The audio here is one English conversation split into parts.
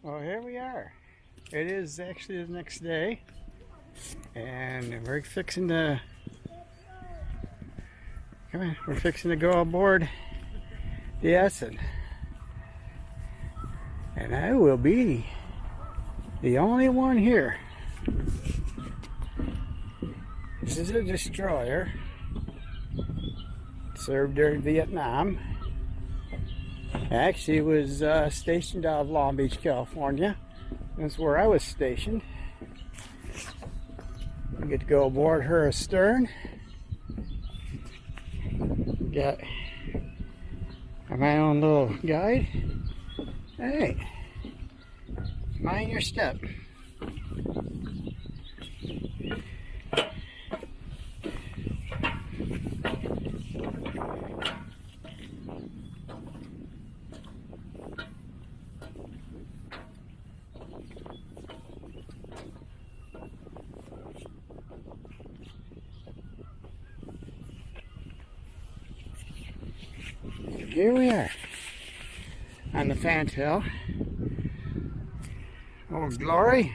Well, here we are. It is actually the next day, and we're fixing to we're fixing to go aboard the Edson, and I will be the only one here. This is a destroyer. Served during Vietnam. Actually, was stationed out of Long Beach, California. That's where I was stationed. I get to go aboard her astern. Got my own little guide. Hey, mind your step. Here we are on the fantail. Old Glory.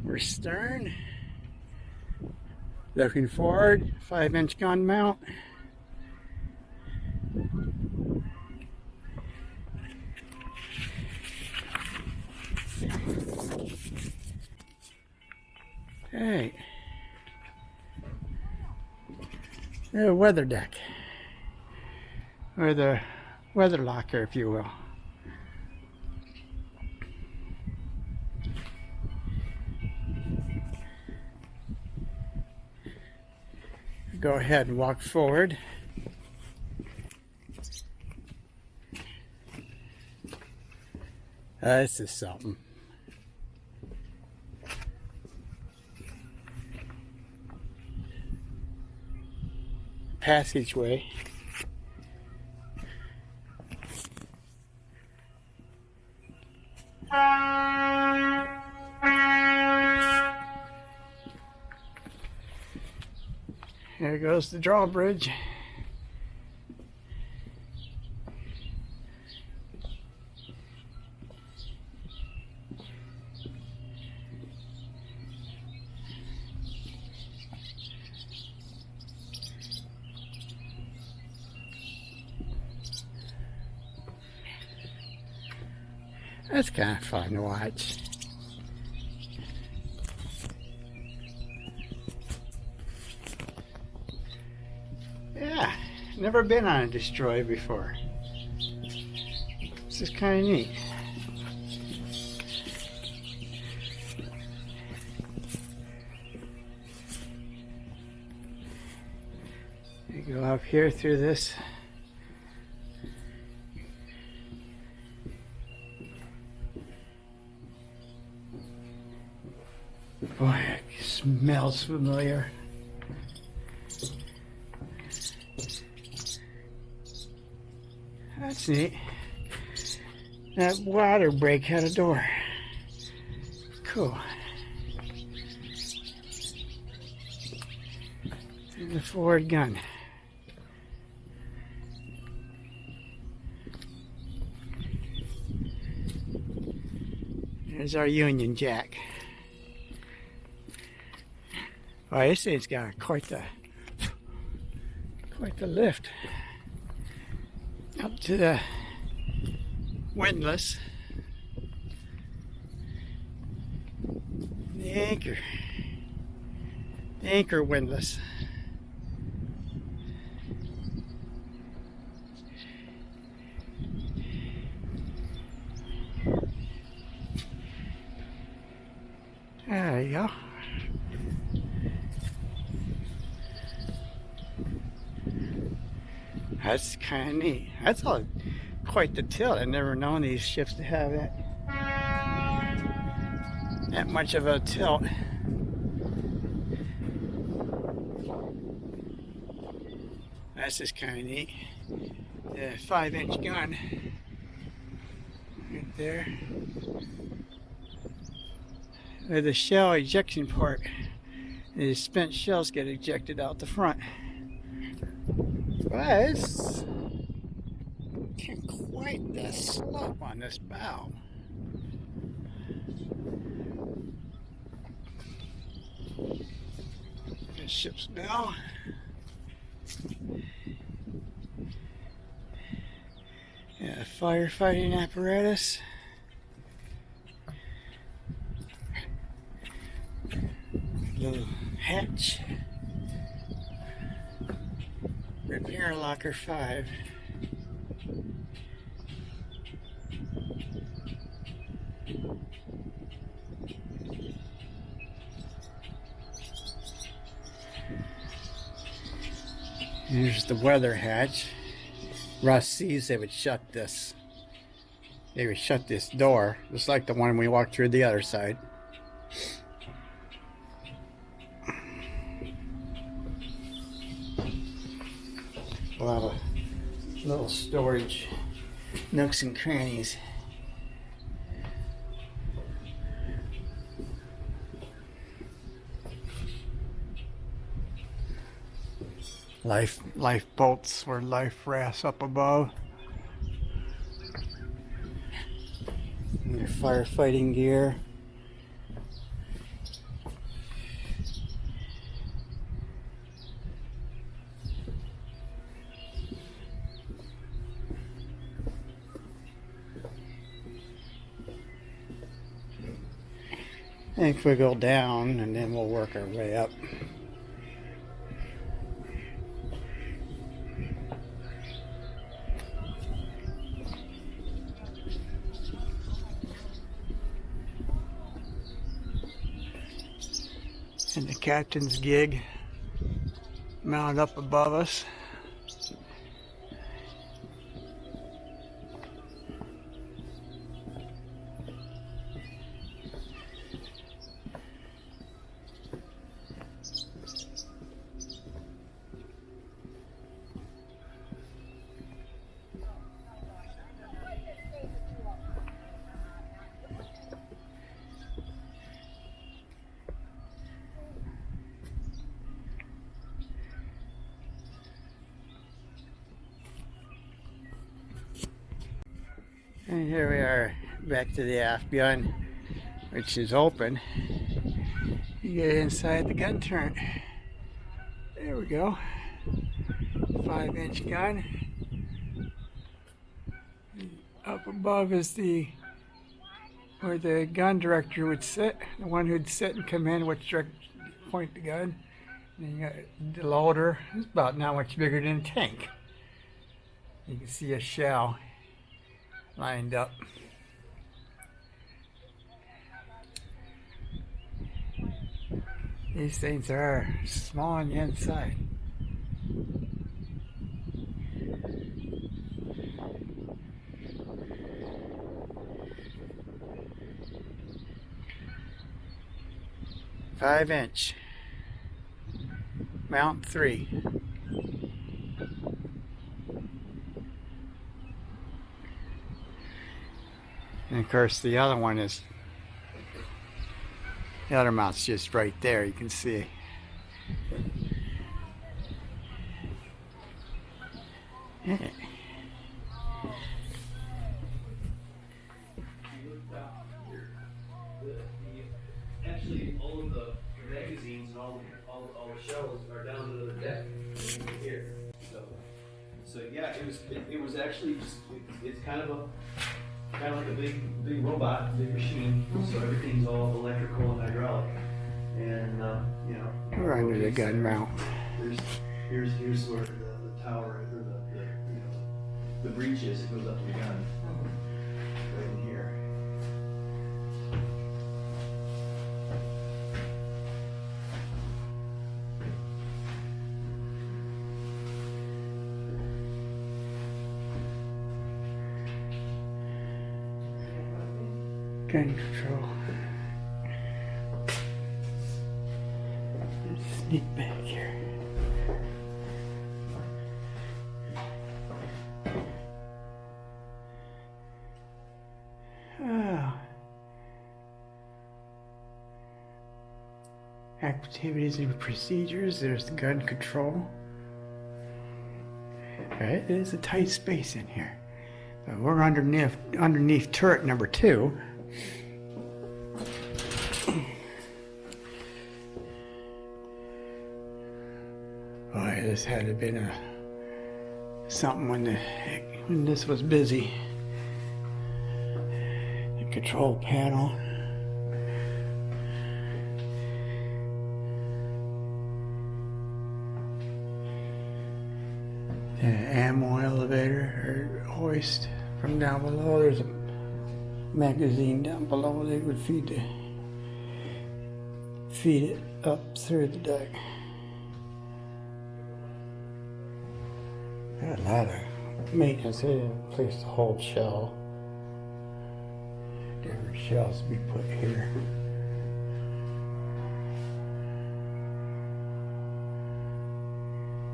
We're stern. Looking forward, 5-inch gun mount. Hey. The weather deck, or the weather locker, if you will. Go ahead and walk forward. This is something. Passageway. There goes the drawbridge. That's kind of fun to watch. Yeah, never been on a destroyer before. This is kind of neat. You go up here through this. Boy, it smells familiar. That's neat. That water break had a door. Cool. The forward gun. There's our Union Jack. Oh, this thing's got quite the lift up to the windlass. The anchor windlass. There you go. That's kind of neat. That's all quite the tilt. I've never known these ships to have that much of a tilt. That's just kind of neat. The 5-inch gun right there. With the shell ejection port. The spent shells get ejected out the front. But it's can't quite quite the slope on this bow. The ship's bow. Yeah, firefighting apparatus. Little hatch. Repair locker 5. Here's the weather hatch. Russ sees they would shut this. They would shut this door, just like the one we walked through the other side. A lot of little storage nooks and crannies. Lifeboats or life rafts up above. And your firefighting gear. I think we go down and then we'll work our way up. And the captain's gig mounted up above us. And here we are back to the aft gun, which is open. You get inside the gun turret. There we go. 5-inch gun. Up above is where the gun director would sit, the one who'd sit and command which direction to point the gun. And you got the loader. It's about not much bigger than a tank. You can see a shell lined up. These things are small on the inside. Five-inch. Mount 3. And of course the other one is, the other mount's just right there, you can see. Yeah. Actually, all of the magazines and all the shelves are down to the deck here. So yeah, it was actually just it's kind of like a big robot, big machine. So everything's all electrical and hydraulic, and you know. We're under the gun mount. Here's where the tower or the breech is. It goes up to the gun. Right in here. Gun control. Let's sneak back here. Oh. Activities and procedures. There's the gun control. Right, there's a tight space in here. So we're underneath turret number 2. Boy, this had to have been something when this was busy. The control panel. The ammo elevator or hoist from down below. There's a magazine down below. They would feed it up through the deck. Got a lot of maintenance. They didn't place the whole shell. Different shells to be put here.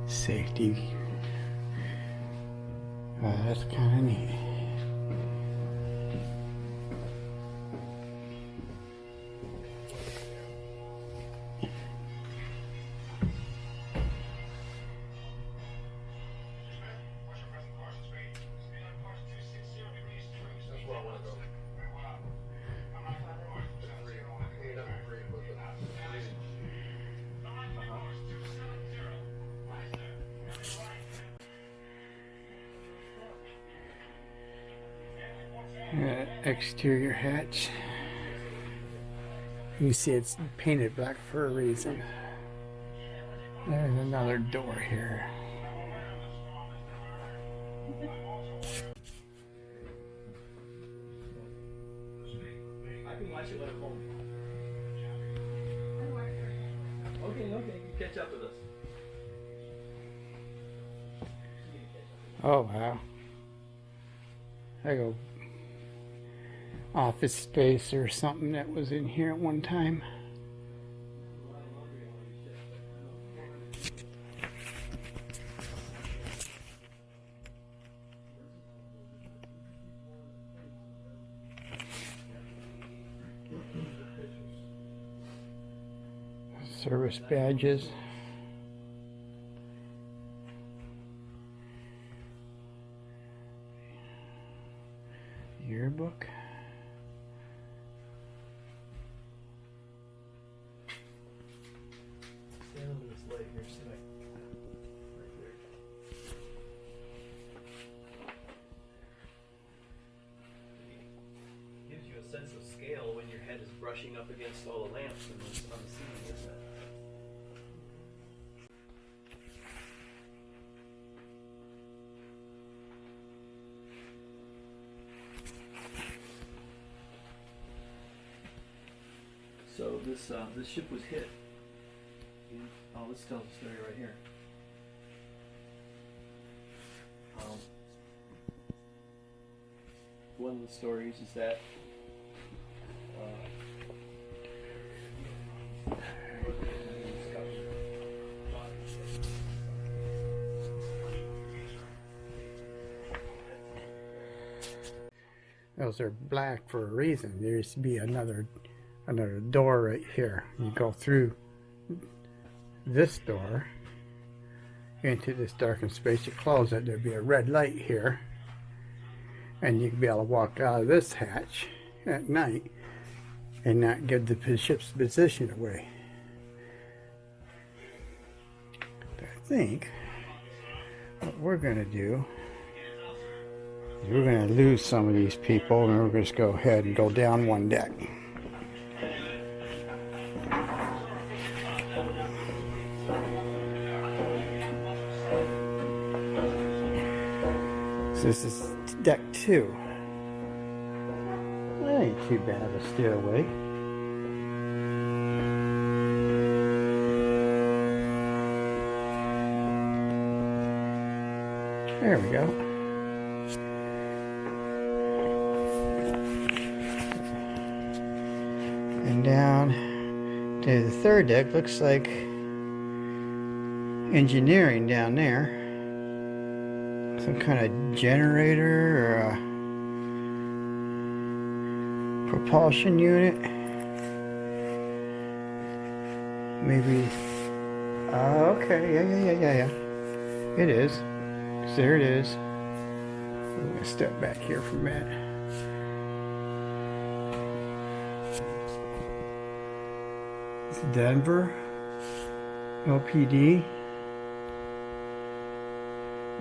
Safety. That's kind of neat. Exterior hatch. You see it's painted black for a reason. There's another door here. I can watch it when I'm home. Okay, you catch up with us. Oh wow. I go office space or something that was in here at one time. Service badges. Yearbook. Stand on this leg here, so right there. Gives you a sense of scale when your head is brushing up against all the lamps and on the ceiling, isn't it? So this ship was hit. Oh, this tells the story right here. One of the stories is that those are black for a reason. There used to be another door right here. You go through this door into this darkened space. You close it, there'd be a red light here, and you could be able to walk out of this hatch at night and not give the ship's position away. I think what we're going to do is we're going to lose some of these people, and we're going to just go ahead and go down one deck. So this is deck 2. That ain't too bad of a stairway. There we go. And down to the third deck. Looks like engineering down there. Some kind of generator or a propulsion unit. Maybe. Oh, okay. Yeah. It is. 'Cause there it is. I'm gonna step back here for a minute. It's Denver, LPD,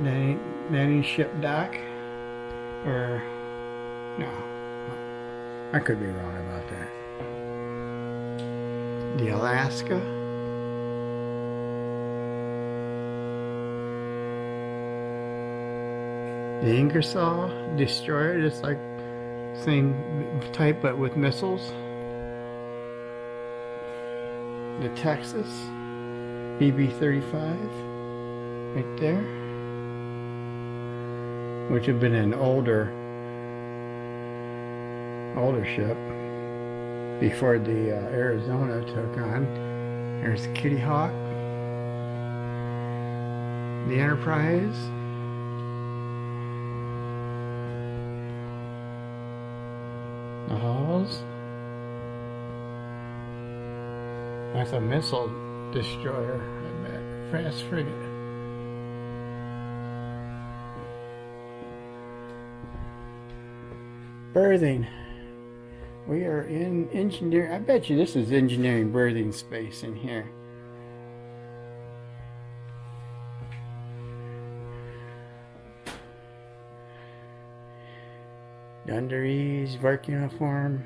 landing ship dock, or no, I could be wrong about that. The Alaska. The Ingersoll destroyer, just like same type but with missiles. The Texas BB-35 right there, which had been an older ship before the Arizona took on. There's the Kitty Hawk, the Enterprise, the Halls. That's a missile destroyer, I bet. Fast frigate. Berthing. We are in engineering. I bet you this is engineering berthing space in here. Dungarees, work uniform.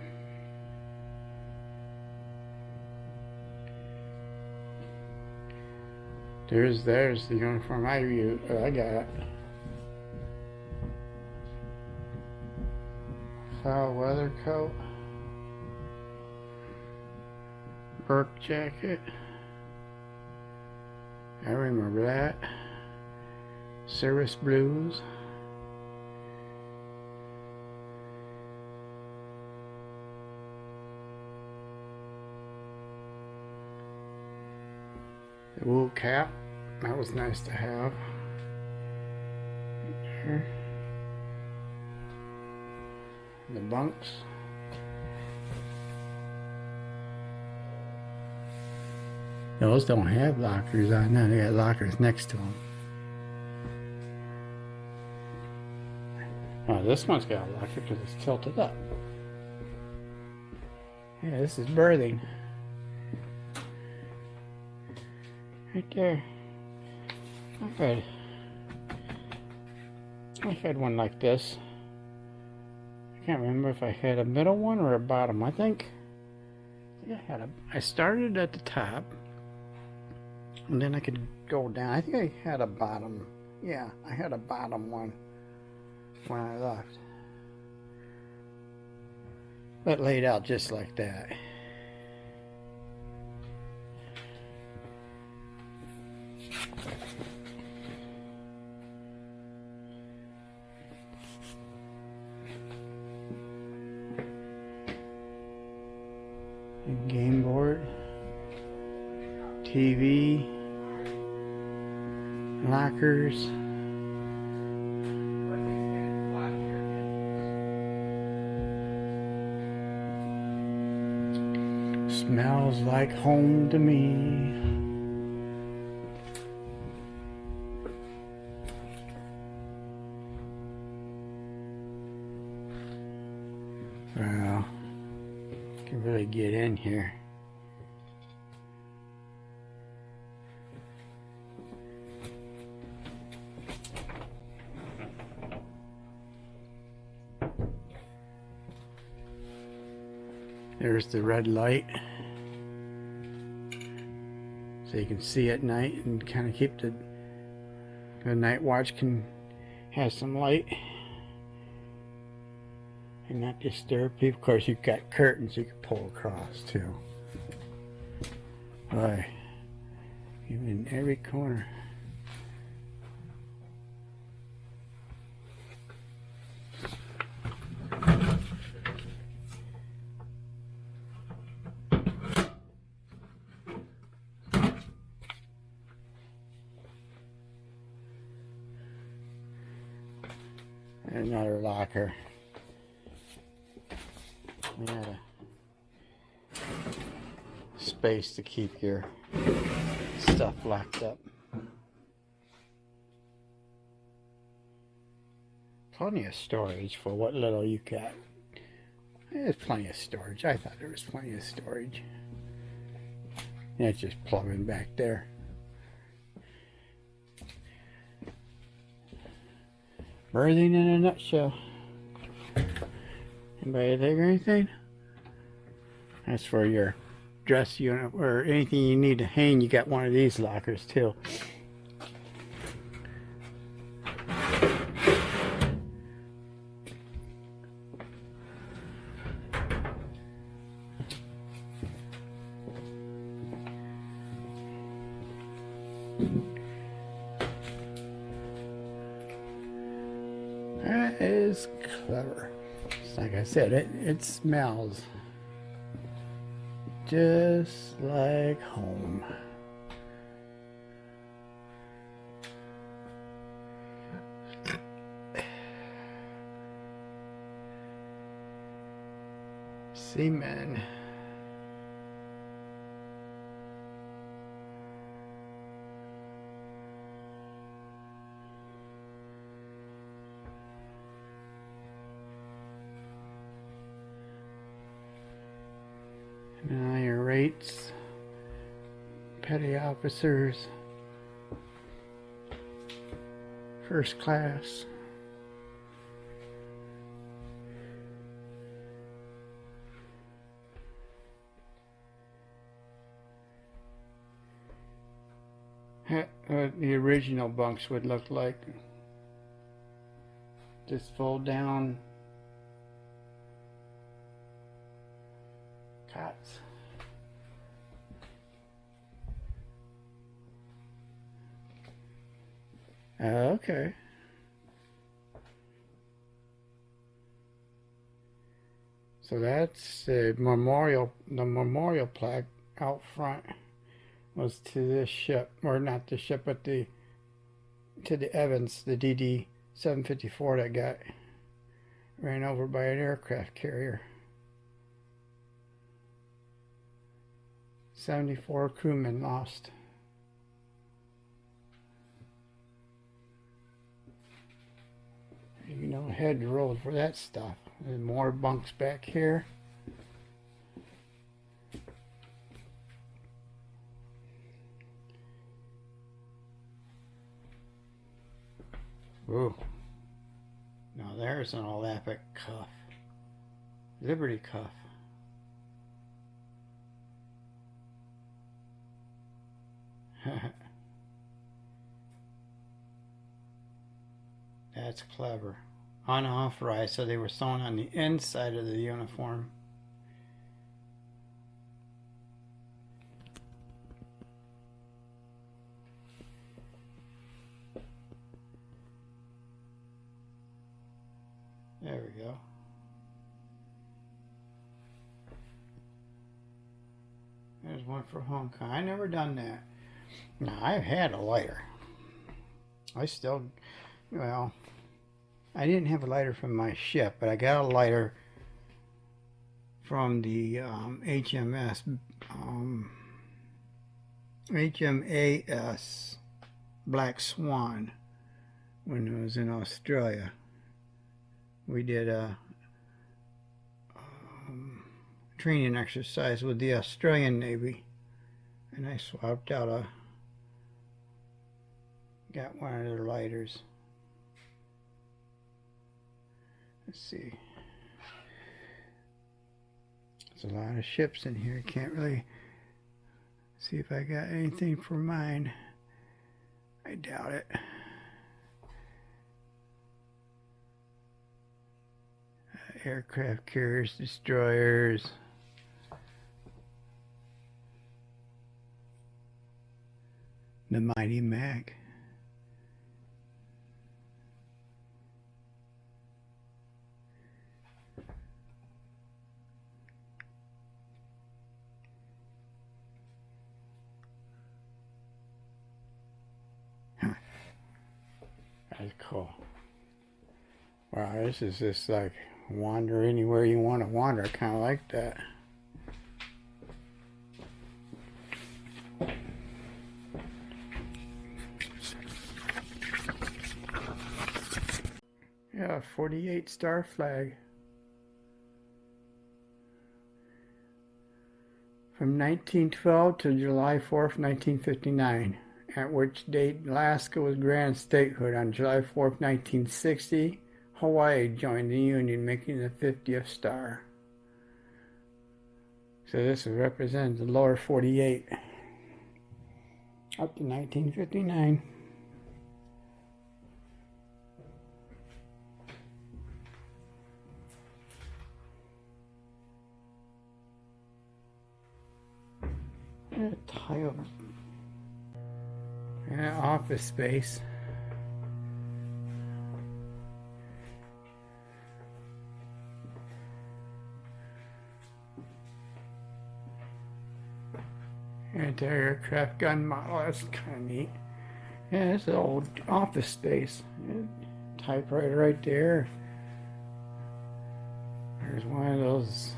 There's the uniform I got. Foul weather coat. Work jacket. I remember that. Service blues. The wool cap. That was nice to have. There. The bunks. Those don't have lockers on them. They got lockers next to them. Oh, this one's got a locker because it's tilted up. Yeah, this is berthing. Right there. I've had one like this. I can't remember if I had a middle one or a bottom. I think I started at the top, and then I could go down. I think I had a bottom. Yeah, I had a bottom one when I left. But laid out just like that. Game board, TV, lockers, smells like home to me. Well, can really get in here. There's the red light, so you can see at night and kind of keep the night watch can have some light and not disturb people. Of course, you've got curtains you can pull across too. Boy, even in every corner. Another locker. We got a space to keep your stuff locked up. Plenty of storage for what little you got. There's plenty of storage. I thought there was plenty of storage. Yeah, it's just plumbing back there. Birthing in a nutshell. Anybody think or anything? That's for your dress unit or anything you need to hang. You got one of these lockers too. That is clever. Like I said, it smells just like home. Seamen. Now your rates, petty officers, first class. What the original bunks would look like. Just fold down cots. Okay. So that's the memorial plaque out front was to this ship, or not the ship, but to the Evans, the DD 754 that got ran over by an aircraft carrier. 74 crewmen lost. You know, head rolled for that stuff. There's more bunks back here. Ooh. Now there's an Olympic cuff. Liberty cuff. That's clever. Unauthorized, so they were sewn on the inside of the uniform. There we go. There's one for Hong Kong. I never done that. Now, I've had a lighter. I still, well, I didn't have a lighter from my ship, but I got a lighter from the HMAS Black Swan when I was in Australia. We did a training exercise with the Australian Navy, and I swapped out got one of their lighters. Let's see. There's a lot of ships in here. Can't really see if I got anything for mine. I doubt it. Aircraft carriers, destroyers. The Mighty Mac. That's cool. Wow, this is just like wander anywhere you want to wander, kind of like that. Yeah, 48 star flag. From 1912 to July 4th, 1959, at which date Alaska was granted statehood. On July 4th, 1960, Hawaii joined the Union, making the 50th star. So this represents the lower 48 up to 1959. And a tile and an office space. Anti-aircraft gun model, that's kind of neat. Yeah, it's an old office space. Typewriter right there. There's one of those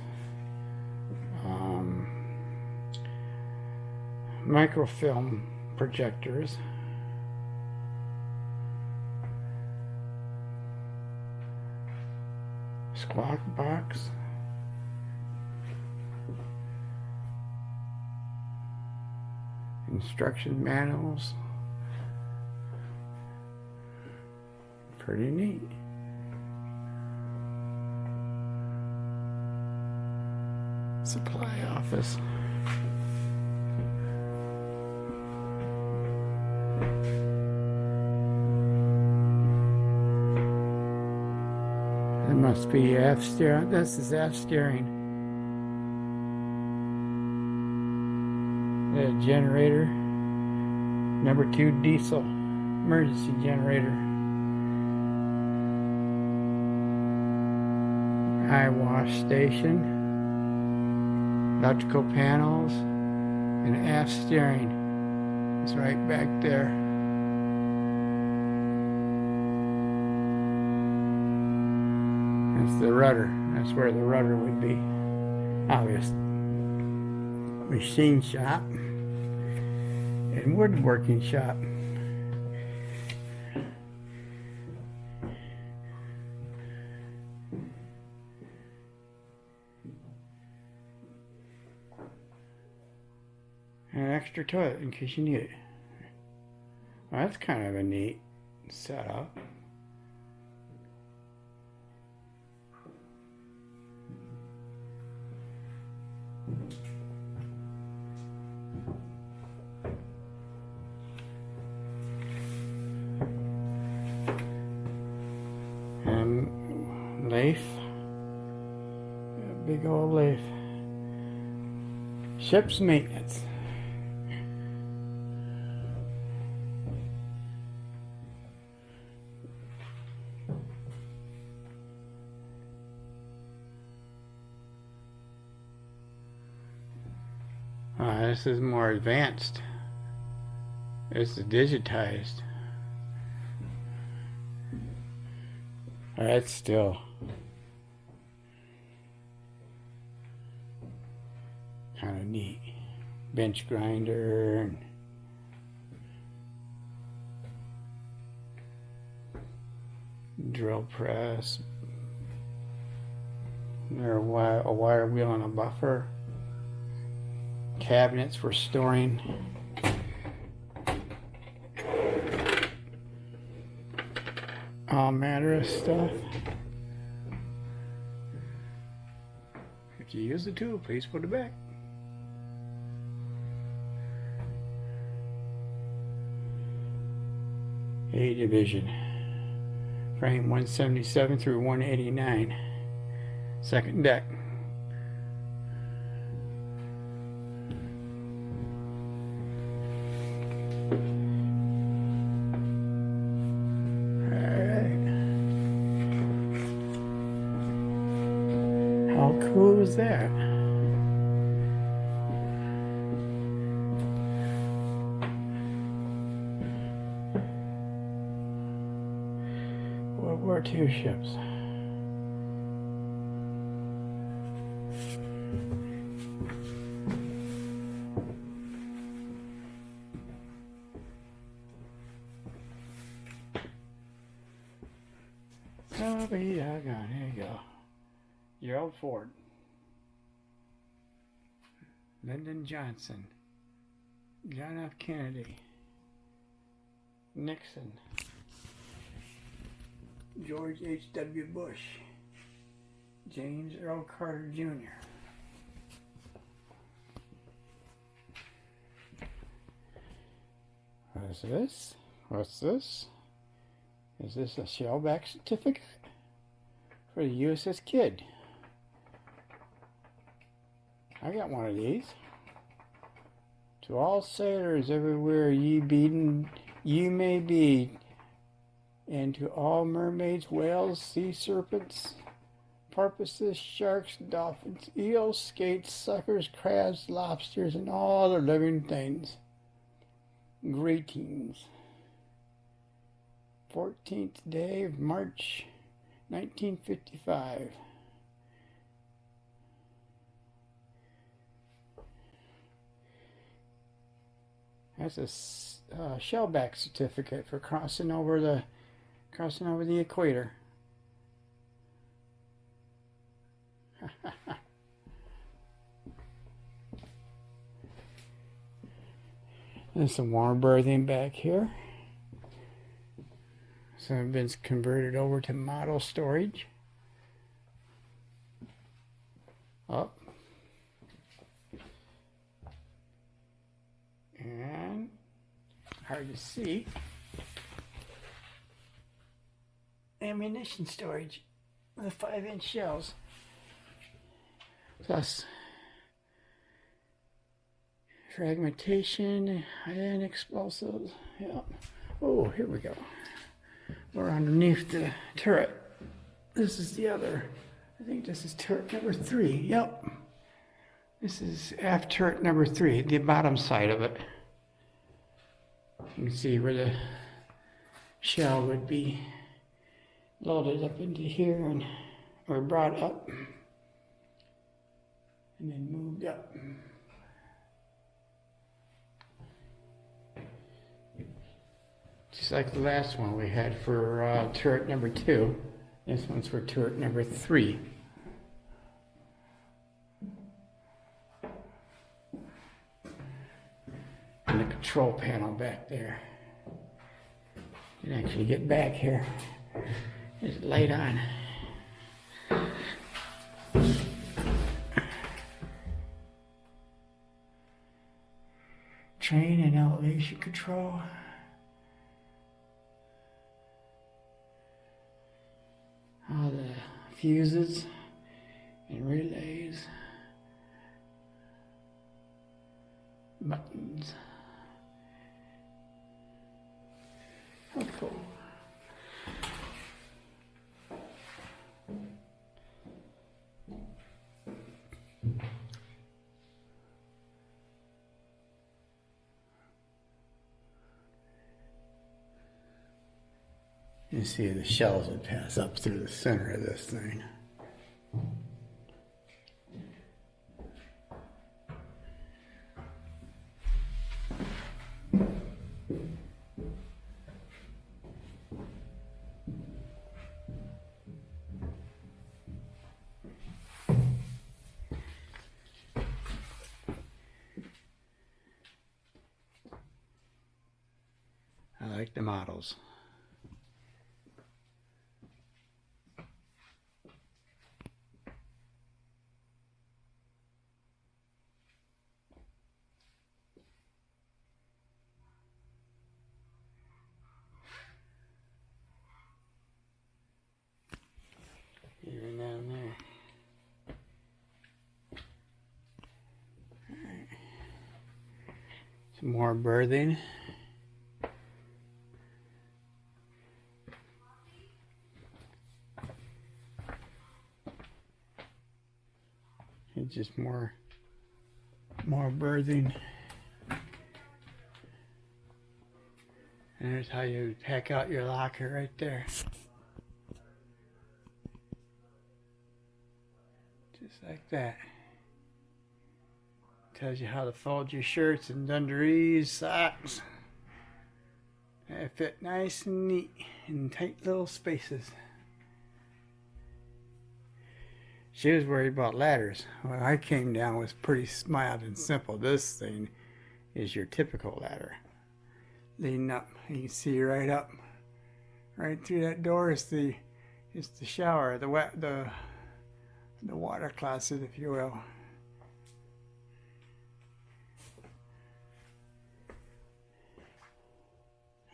microfilm projectors. Squawk box. Instruction manuals. Pretty neat. Supply office. It must be F steering. This is F steering. The generator. Number 2 diesel emergency generator. Eye wash station. Electrical panels. And F steering. It's right back there. That's the rudder. That's where the rudder would be. Obvious. Machine shop and woodworking shop. An extra toilet in case you need it. Well, that's kind of a neat setup. And lathe. A big old lathe. Ship's maintenance. This is more advanced. This is digitized. That's still kind of neat. Bench grinder and drill press. There a wire wheel and a buffer. Cabinets for storing all manner of stuff. If you use the tool, please put it back. A division. Frame 177 through 189. Second deck. How cool is that? World War II ships. Oh, be doggone. Here you go. Gerald Ford. Lyndon Johnson. John F. Kennedy. Nixon. George H.W. Bush. James Earl Carter Jr. What's this? What's this? Is this a shellback certificate for the USS Kidd? I got one of these. To all sailors everywhere you may be, and to all mermaids, whales, sea serpents, porpoises, sharks, dolphins, eels, skates, suckers, crabs, lobsters, and all other living things. Greetings. 14th day of March, 1955. That's a shellback certificate for crossing over the equator. There's some warm berthing back here. Some have been converted over to model storage. Up. And hard to see. Ammunition storage with 5-inch shells. Plus fragmentation and explosives. Yeah. Oh, here we go. We're underneath the turret. This is the other. I think this is turret number 3. Yep. This is aft turret number 3, the bottom side of it. You can see where the shell would be loaded up into here and or brought up and then moved up. Just like the last one we had for turret number 2. This one's for turret number 3. And the control panel back there. You can actually get back here. There's the light on. Train and elevation control. All the fuses and relays. Buttons. How cool. You see the shells that pass up through the center of this thing. I like the models. Even down there. All right. Some more berthing. And just more berthing. And there's how you pack out your locker right there. Just like that. Tells you how to fold your shirts and dungarees, socks. They fit nice and neat in tight little spaces. She was worried about ladders. Well, I came down was pretty mild and simple. This thing is your typical ladder. Leading up, you can see right up, right through that door is the shower, the water closet, if you will.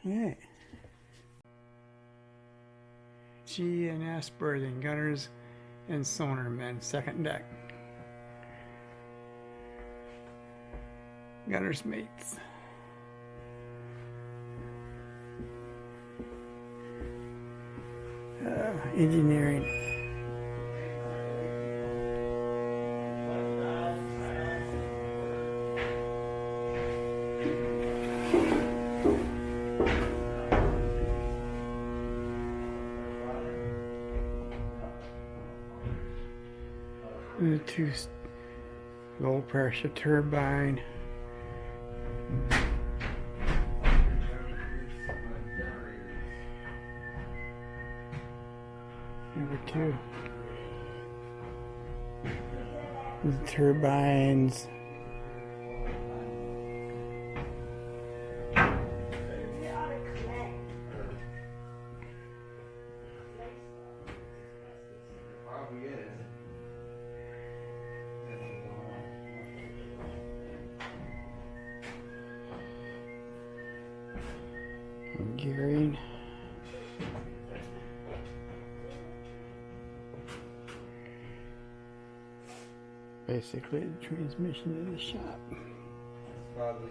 Yeah. G and S berthing, gunners and sonar men, second deck. Gunners mates. Engineering. The two low pressure turbine. Number two. The turbines. Gearing. Basically the transmission to the shop. Probably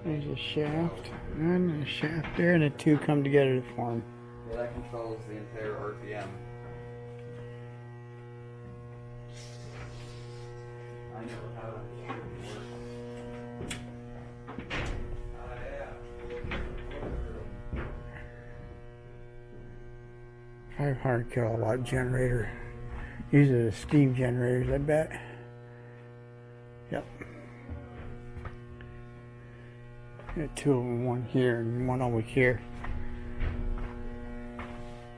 There's a shaft and a shaft there, and the two come together to form. yeah, that controls the entire RPM. I know how it works. Yeah. 500 kilowatt generator. These are the steam generators, I bet. Yep. Got two of them, one here and one over here.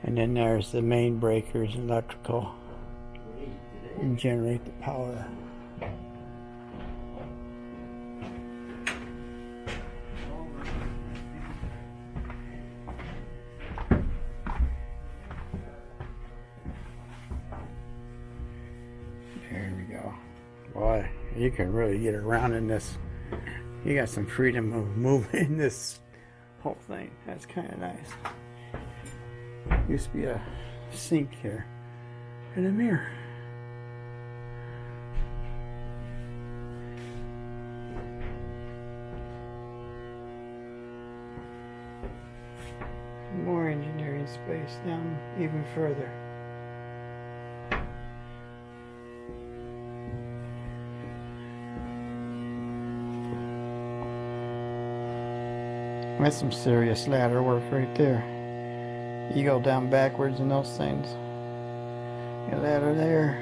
And then there's the main breakers, electrical, and generate the power. There we go. Boy, you can really get around in this. You got some freedom of moving in this whole thing. That's kind of nice. Used to be a sink here and a mirror. More engineering space down even further. That's some serious ladder work right there. You go down backwards in those things. A ladder there,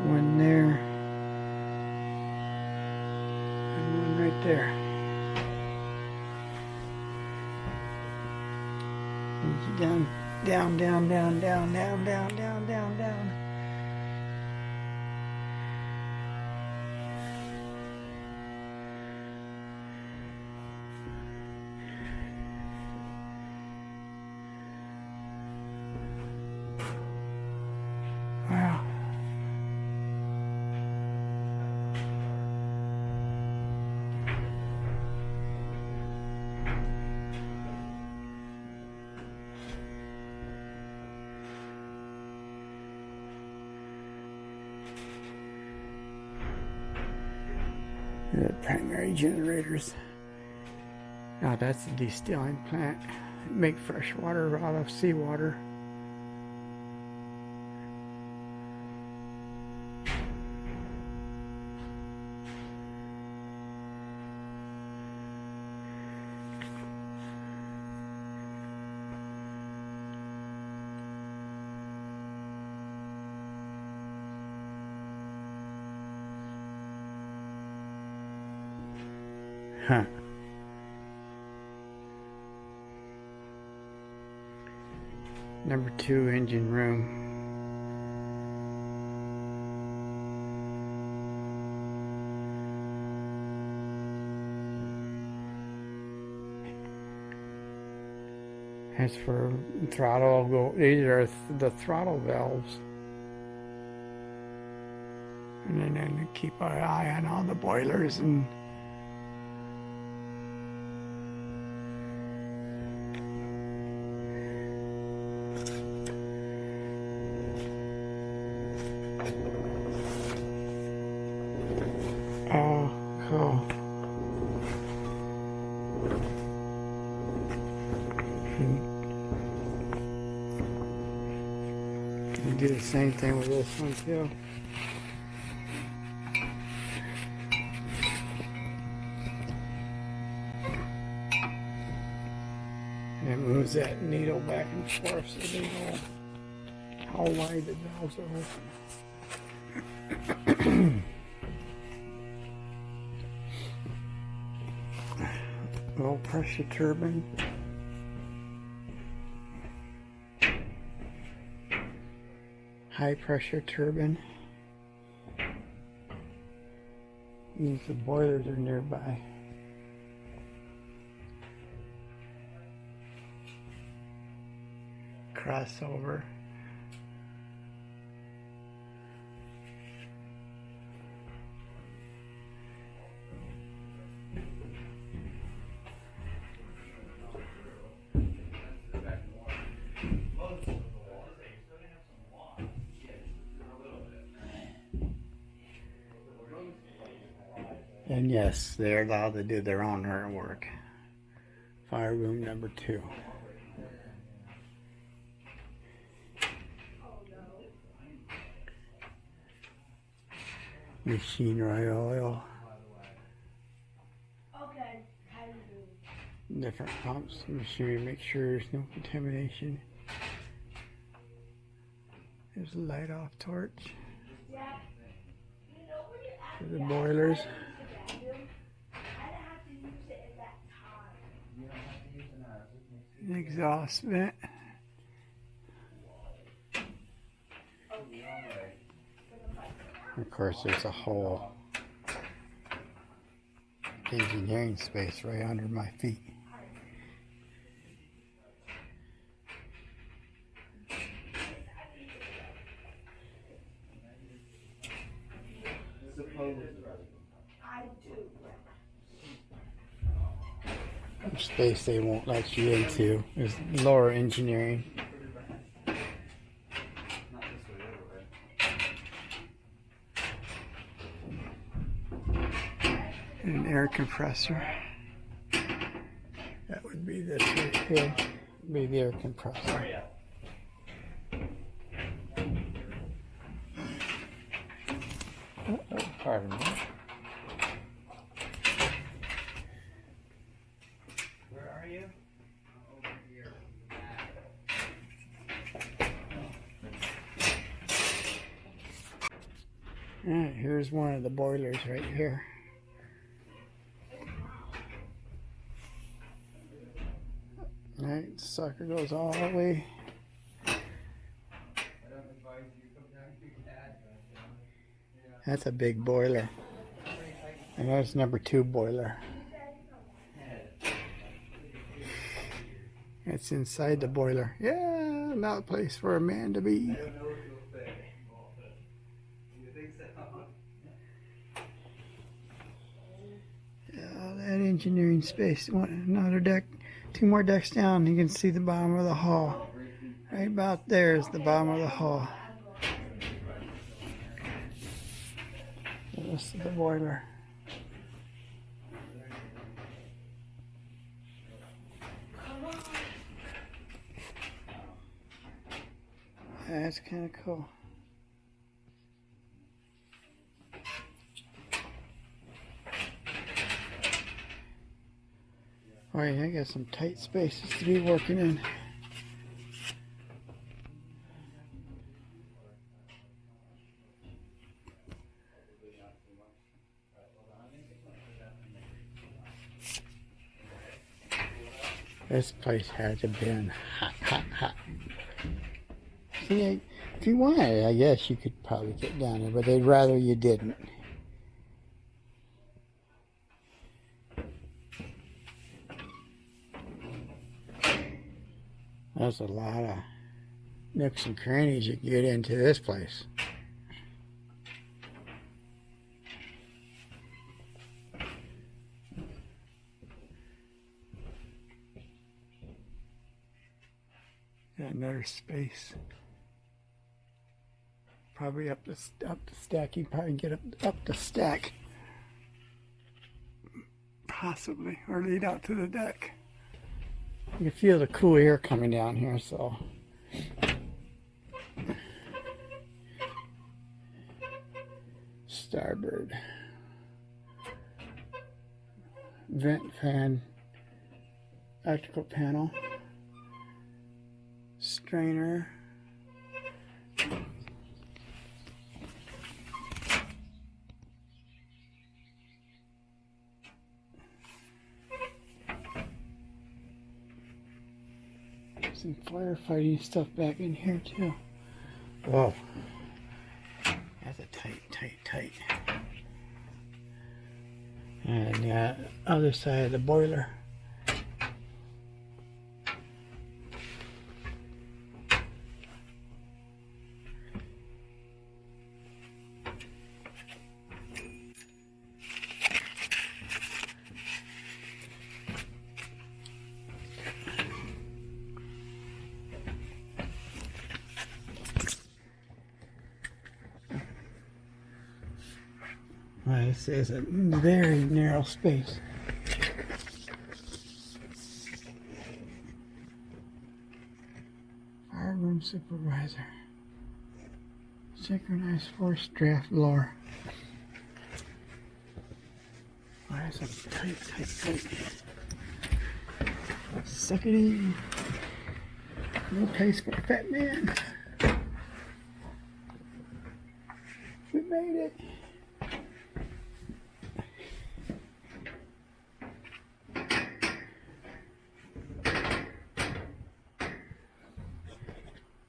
one there, and one right there. And down, down, down, down, down, down, down, down, down, down. Wow. The primary generators. Now that's the distilling plant. Make fresh water out of seawater. Huh. Number 2 engine room. That's for throttle. Go. These are the throttle valves. And then keep our eye on all the boilers and. Oh, cool. And do the same thing with this one too. And it moves that needle back and forth so they know how wide the valves are open. Low pressure turbine. High pressure turbine. Means the boilers are nearby. Crossover. And yes, they're allowed to do their own work. Fire room number 2. Machinery oil. Different pumps, machinery, make sure there's no contamination. There's a light off torch for the boilers. An exhaust vent. Of course, there's a whole engineering space right under my feet. Space they won't let you into is lower engineering. And an air compressor. That would be this right here. Be the air compressor. Pardon me. Where are you? Over here. Alright, here's one of the boilers right here. Alright, sucker goes all the way. That's a big boiler. And that's number 2 boiler. It's inside the boiler. Yeah, not a place for a man to be. Yeah, that engineering space. Another deck, 2 more decks down. You can see the bottom of the hull. Right about there is the bottom of the hull. This is the boiler. That's kind of cool. Alright, I got some tight spaces to be working in. This place had to been hot, hot, hot. See, if you wanted, I guess you could probably get down there, but they'd rather you didn't. There's a lot of nooks and crannies you can get into this place. Got another space. Probably up the stack. You can probably get up the stack. Possibly, or lead out to the deck. You can feel the cool air coming down here, so. Starboard. Vent fan. Electrical panel. Strainer. Some firefighting stuff back in here too. Whoa. That's a tight. And the other side of the boiler. Well, this is a very narrow space. Fire room supervisor. Synchronized force draft blower. Oh, that's a tight. Suck it in. No place for a fat man. We made it.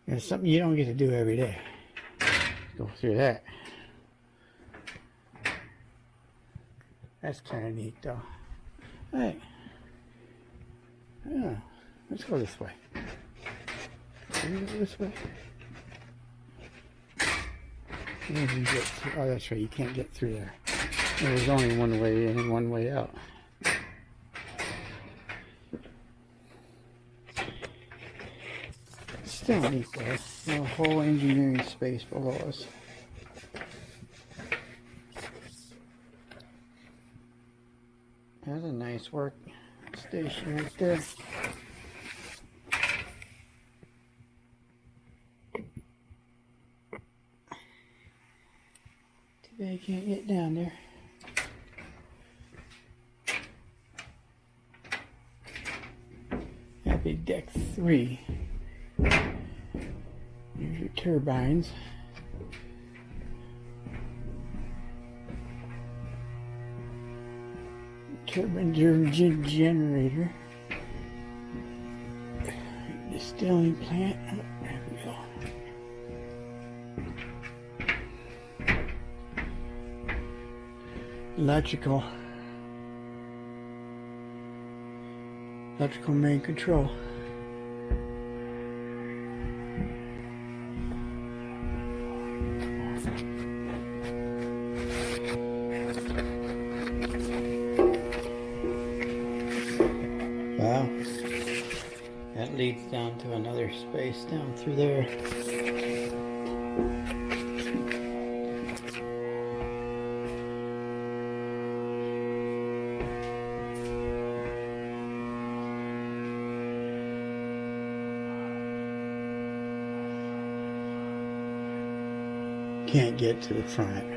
It's something you don't get to do every day. Go through that. That's kind of neat, though. Hey. Yeah. Let's go this way. Can we go this way? You can get through. Oh, that's right. You can't get through there. There's only one way in and one way out. Still neat though. A whole engineering space below us. That's a nice work station right there. Too bad you can't get down there. That'd be deck 3. Here's your turbines. Turbine generator. Distilling plant. Oh, there we go. Electrical main control. Wow, that leads down to another space down through there. Can't get to the front.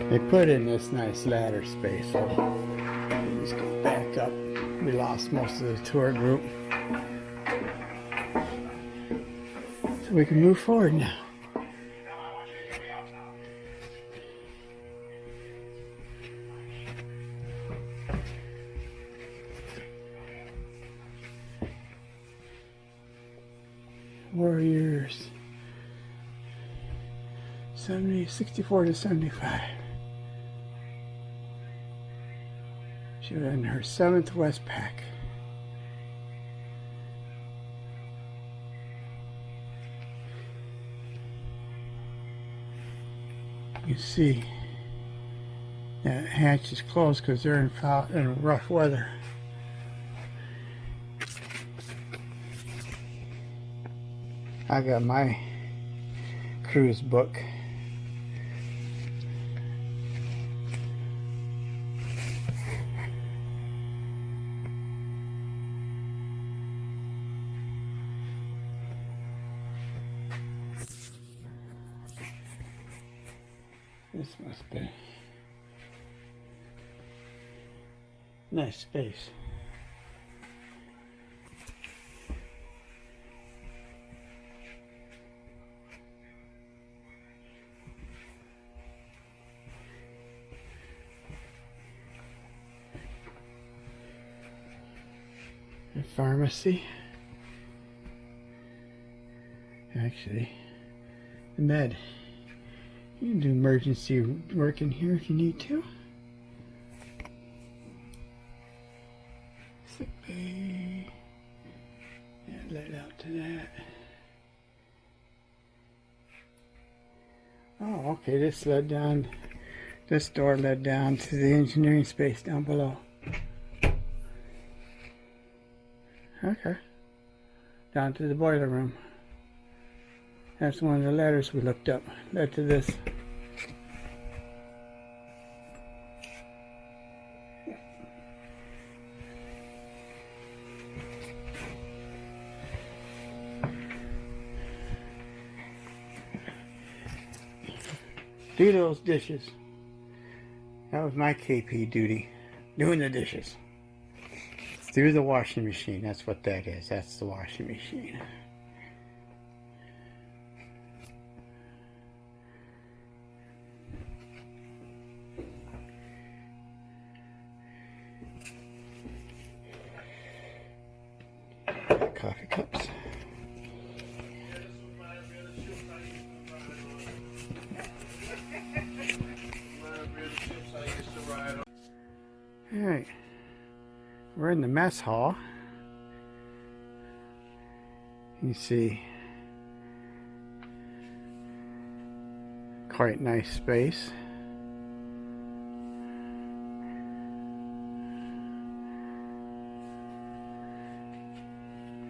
They put in this nice ladder space, so we just go back up. We lost most of the tour group. So we can move forward now. Warriors 64 to 75. She was in her 7th Westpac. You can see that hatch is closed because they're in rough weather. I got my cruise book. This must be nice space. A pharmacy. Actually, the med. You can do emergency work in here if you need to. Sick bay. Yeah, let out to that. Oh, okay, this led down, this door led down to the engineering space down below. Okay. Down to the boiler room. That's one of the ladders we looked up. Led to this. Do those dishes. That was my KP duty. Doing the dishes. Through the washing machine. That's what that is. That's the washing machine. Coffee cups. Alright, we're in the mess hall. You see, quite nice space.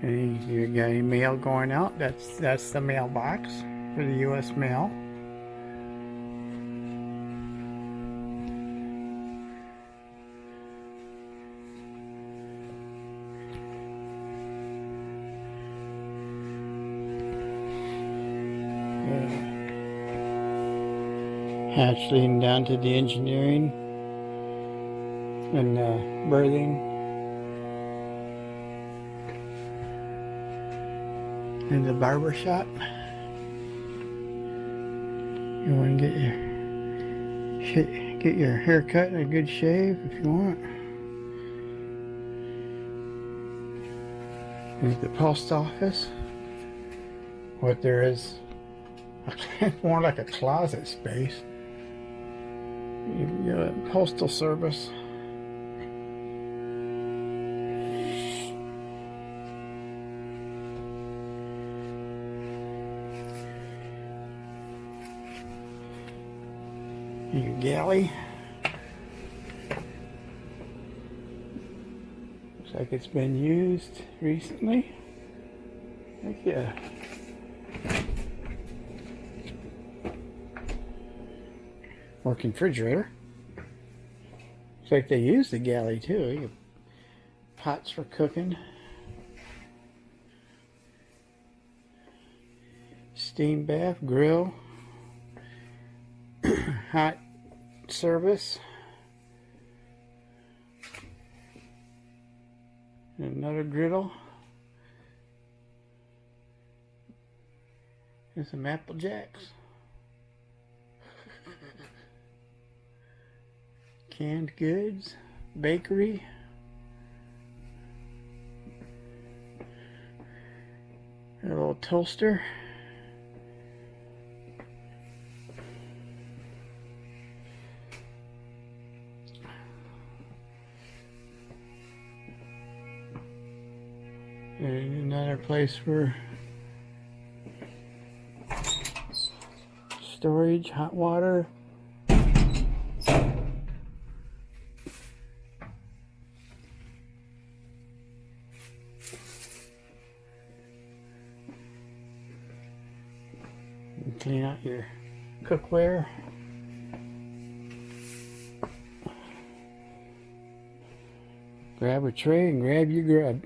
And you got any mail going out? That's the mailbox for the U.S. mail. Hatch leading down to the engineering and berthing. And the barber shop. You want to get your hair cut and a good shave if you want. There's the post office. What there is, more like a closet space. You got a postal service. Your galley. Looks like it's been used recently. Heck yeah. Working refrigerator. Looks like they use the galley too. You got pots for cooking. Steam bath, grill. Hot service. Another griddle. There's some Apple Jacks. Canned goods. Bakery. A little toaster. And another place for storage, hot water, Clean out your cookware. Grab a tray and grab your grub.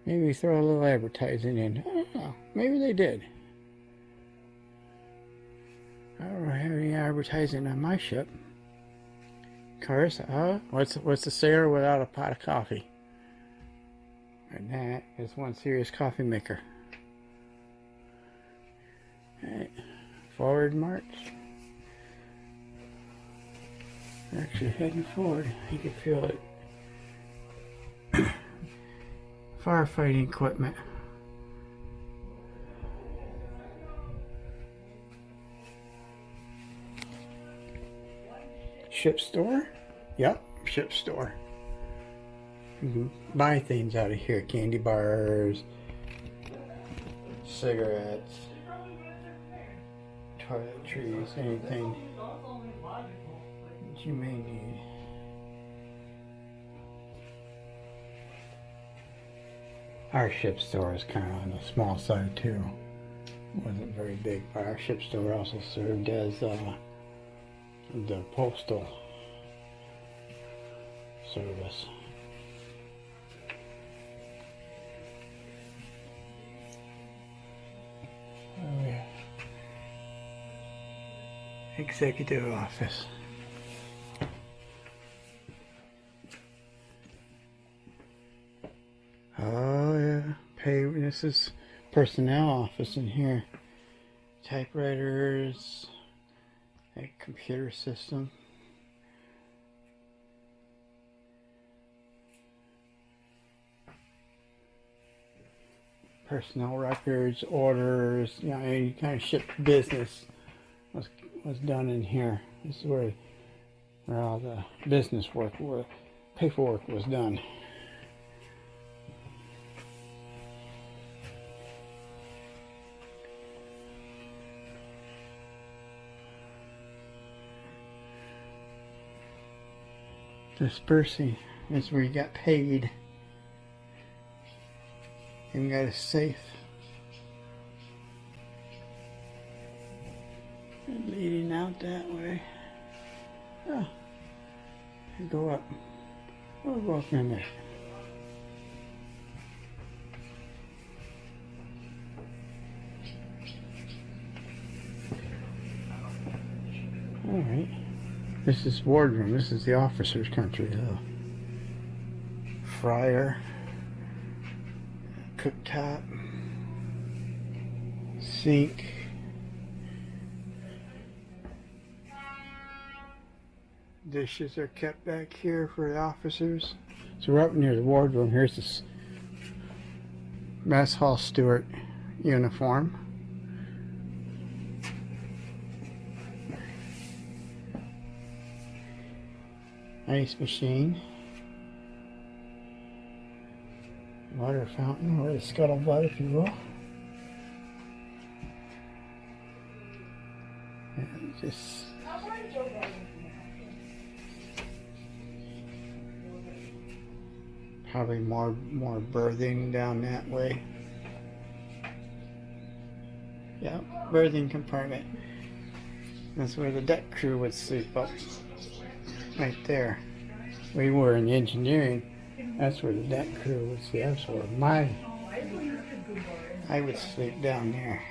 Maybe throw a little advertising in. I don't know. Maybe they did. I don't have any advertising on my ship. Cars, what's the sailor without a pot of coffee? And that is one serious coffee maker. Alright, forward march. We're actually heading forward. You can feel it. Firefighting equipment. Ship store? Yep, ship store. You can buy things out of here. Candy bars, cigarettes, toiletries, anything that you may need. Our ship store is kind of on the small side too. It wasn't very big, but our ship store also served as the postal service. Oh yeah. Executive office. Oh yeah. This is personnel office in here. Typewriters. A computer system. Personnel records, orders, you know, any kind of ship business was done in here. This is where all the business work, where paperwork was done. Dispersing is where you got paid. And got a safe. And leading out that way. Oh, go up. We'll go up in there. All right. This is wardroom. This is the officer's country, though. Fryer. Cooktop. Sink. Dishes are kept back here for the officers. So we're up near the wardroom. Here's this mess hall steward uniform. Ice machine. Water fountain, or a scuttlebutt, if you will. And just probably more berthing down that way. Yeah, berthing compartment. That's where the deck crew would sleep up. Right there. We were in engineering. That's where the deck crew would sleep. That's where I would sleep down there.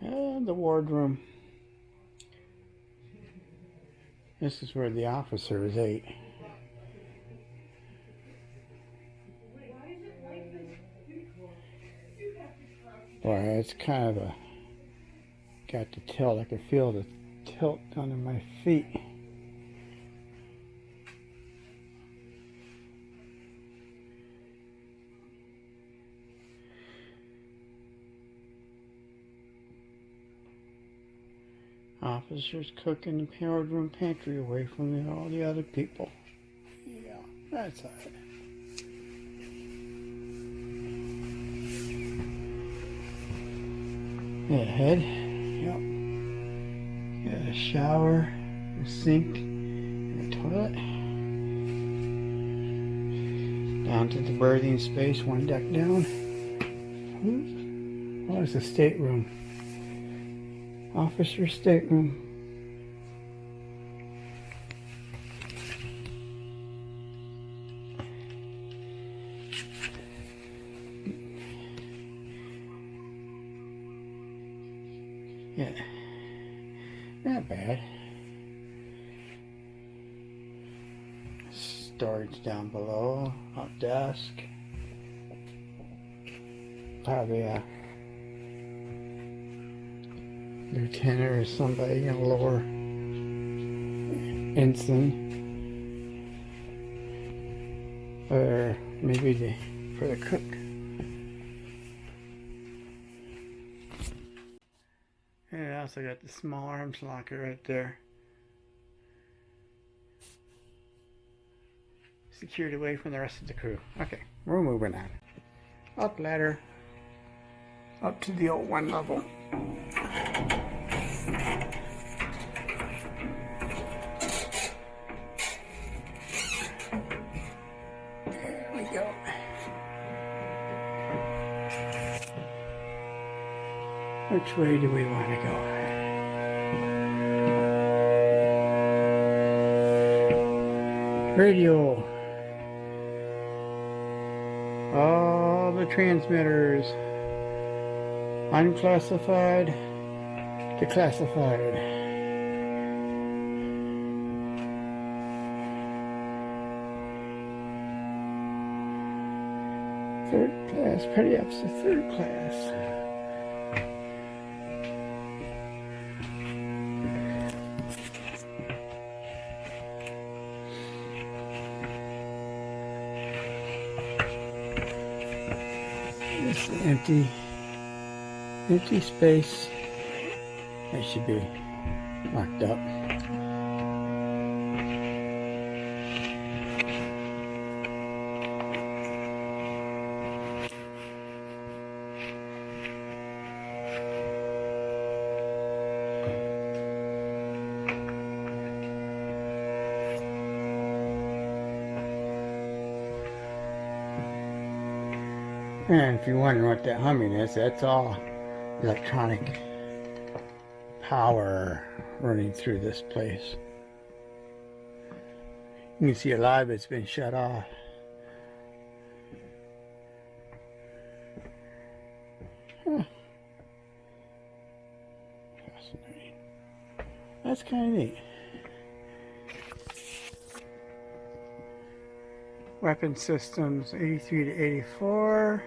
And the wardroom. This is where the officers ate. Boy, it's kind of got the tilt. I can feel the tilt under my feet. Officers cook in the wardroom pantry away from all the other people. Yeah, that's all right. Head. Yep. Got a shower, a sink, and a toilet. Down to the berthing space, one deck down. Oh, it's a stateroom. Officer stateroom. Yeah, not bad. Storage down below, up desk. Probably a lieutenant or somebody in a lower ensign, or maybe for the cook. And I also got the small arms locker right there. Secured away from the rest of the crew. Okay, we're moving on. Up ladder. Up to the old one level. There we go. Which way do we want to go? Radio. All the transmitters. Unclassified to classified. Third class, pretty up to third class. This is empty space. That should be locked up. And if you're wondering what that humming is, that's all electronic power running through this place. You can see a lot of it's been shut off. Huh. Fascinating. That's kind of neat. Weapon systems 83 to 84.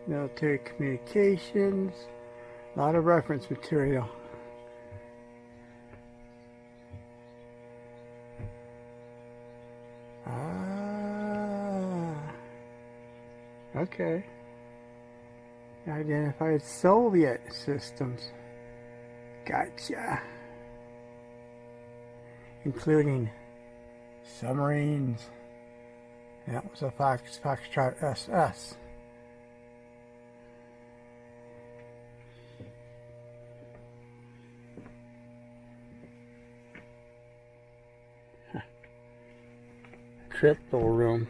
Military communications. A lot of reference material. Ah. Okay. Identified Soviet systems. Gotcha. Including submarines. That was a Foxtrot SS. Crypto room.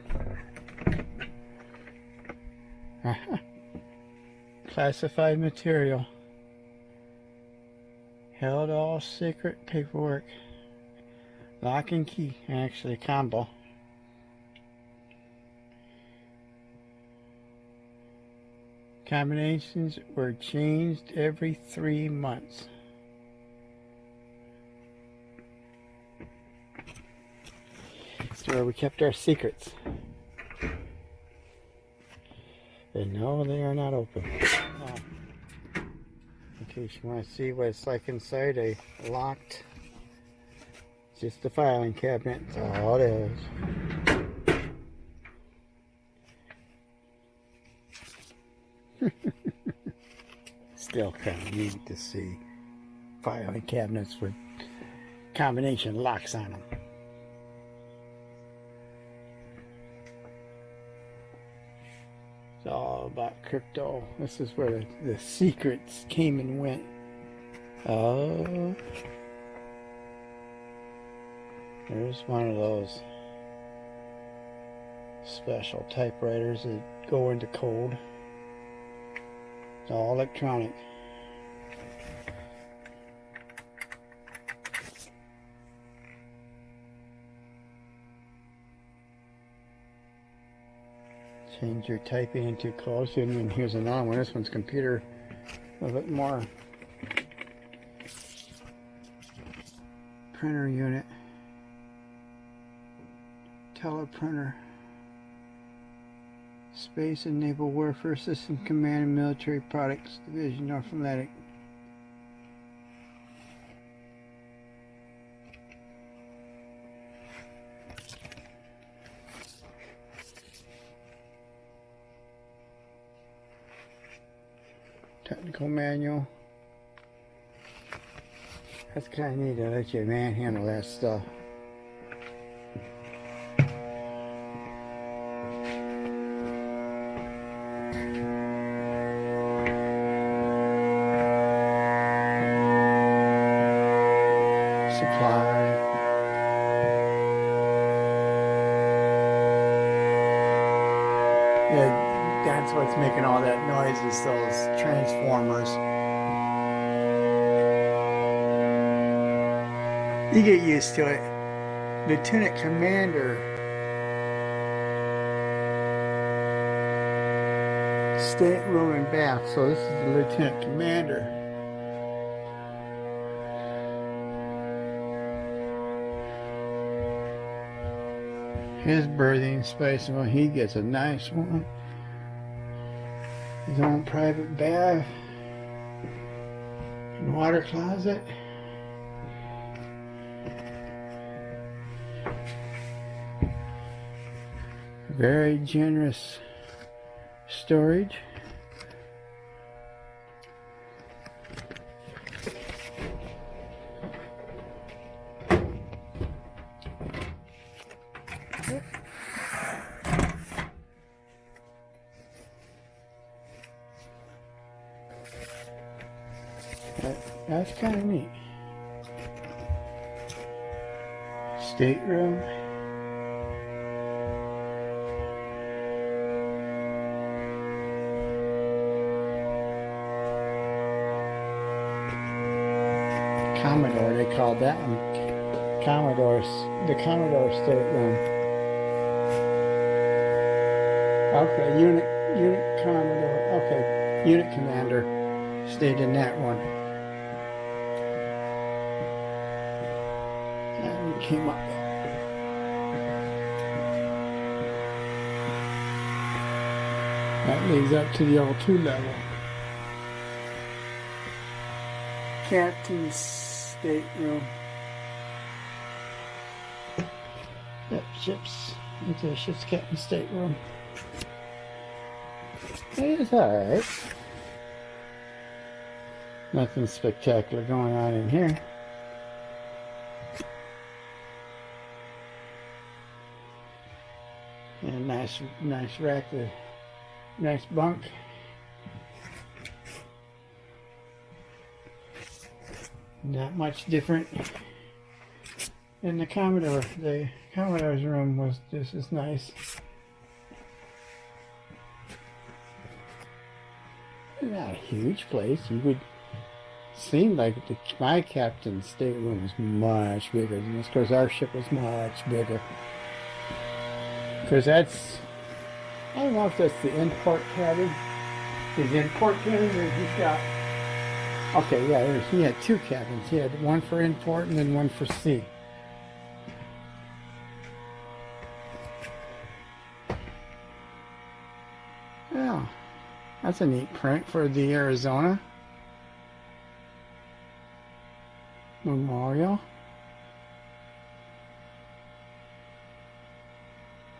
Classified material. Held all secret paperwork. Lock and key. Actually, combo. Combinations were changed every 3 months. That's where we kept our secrets. And no, they are not open. Oh. In case you want to see what it's like inside a locked, just a filing cabinet. That's all it is. Still kind of neat to see filing cabinets with combination locks on them. It's all about crypto. This is where the secrets came and went. Oh, There's one of those special typewriters that go into code. It's all electronic. Change your typing into close. And here's another one. This one's computer, a little bit more. Printer unit. Teleprinter. Space and Naval Warfare System Command and Military Products Division, North Atlantic. Technical manual. That's kind of neat. I let you manhandle that stuff. Supply. Yeah, that's what's making all that noise is those transformers. You get used to it. Lieutenant Commander. Stateroom and bath. So this is the Lieutenant Commander. His berthing space, well, he gets a nice one. His own private bath and water closet. Very generous storage. That's kind of neat. Stateroom. Commodore, they called that one. The Commodore stateroom. Okay, unit Commodore. Okay, unit commander stayed in that one. And he came up. That leads up to the O2 level. Captain's stateroom. Yep, ship's into the ship's captain's stateroom. It's alright. Nothing spectacular going on in here. And nice rack, nice bunk. Not much different than the Commodore. The Commodore's room was just as nice. Not a huge place. You would seem like my captain's stateroom was much bigger than this. Of course, our ship was much bigger. Because that's, I don't know if that's the import cabin. His import cabin, or he's got. Okay, yeah, he had two cabins. He had one for import and then one for sea. Yeah, that's a neat print for the Arizona Memorial.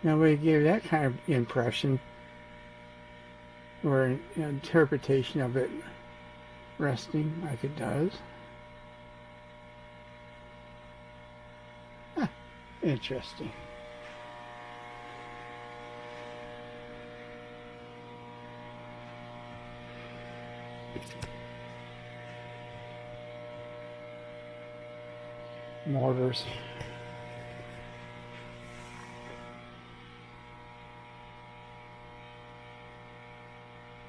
Nobody gave that kind of impression or interpretation of it resting like it does. Huh, interesting. Mortars.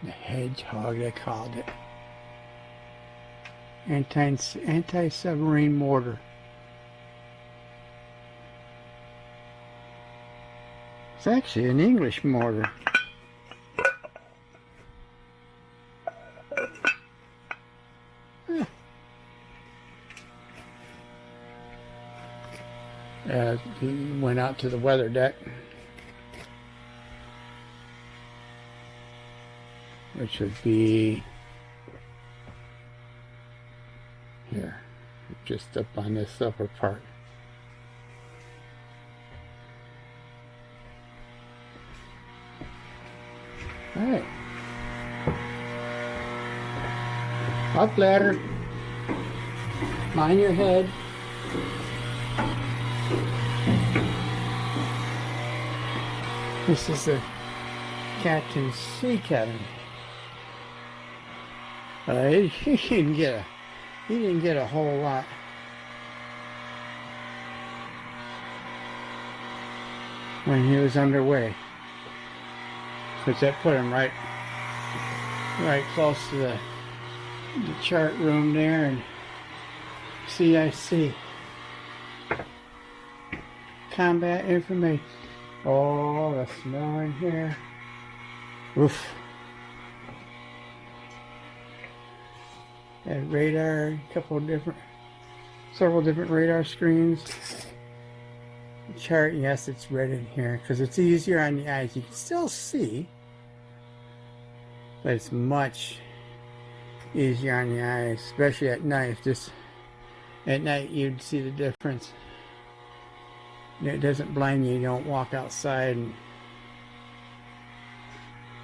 The Hedgehog, they called it. Anti-submarine mortar. It's actually an English mortar. He went out to the weather deck, which would be here, just up on this upper part. All right. Up ladder. Mind your head. This is the captain's sea cabin. He didn't get a whole lot. When he was underway, because that put him right close to the chart room there and CIC combat information. Oh, the smell in here. Oof. And radar, several different radar screens. The chart, yes, it's red in here because it's easier on the eyes. You can still see, but it's much easier on the eyes, especially at night. Just at night, you'd see the difference. It doesn't blind you. You don't walk outside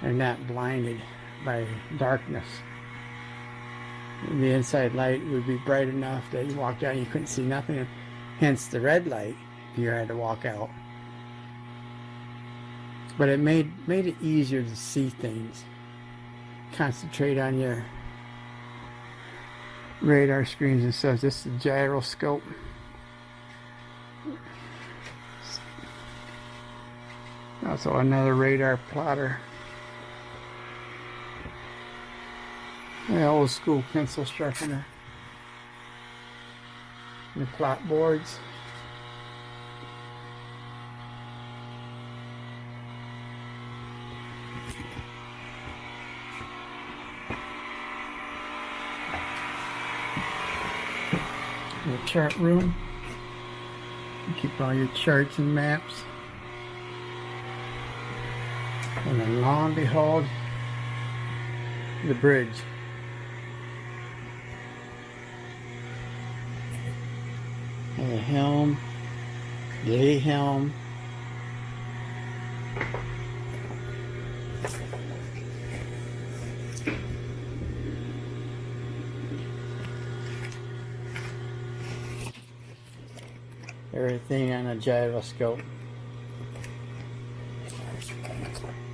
and not blinded by darkness. The inside light would be bright enough that you walked out and you couldn't see nothing. Hence the red light if you had to walk out. But it made it easier to see things. Concentrate on your radar screens and stuff. This is a gyroscope. Also another radar plotter. The old school pencil sharpener. The plot boards. The chart room. You keep all your charts and maps. And then lo and behold, the bridge. And the helm, lee helm. Everything on a gyroscope.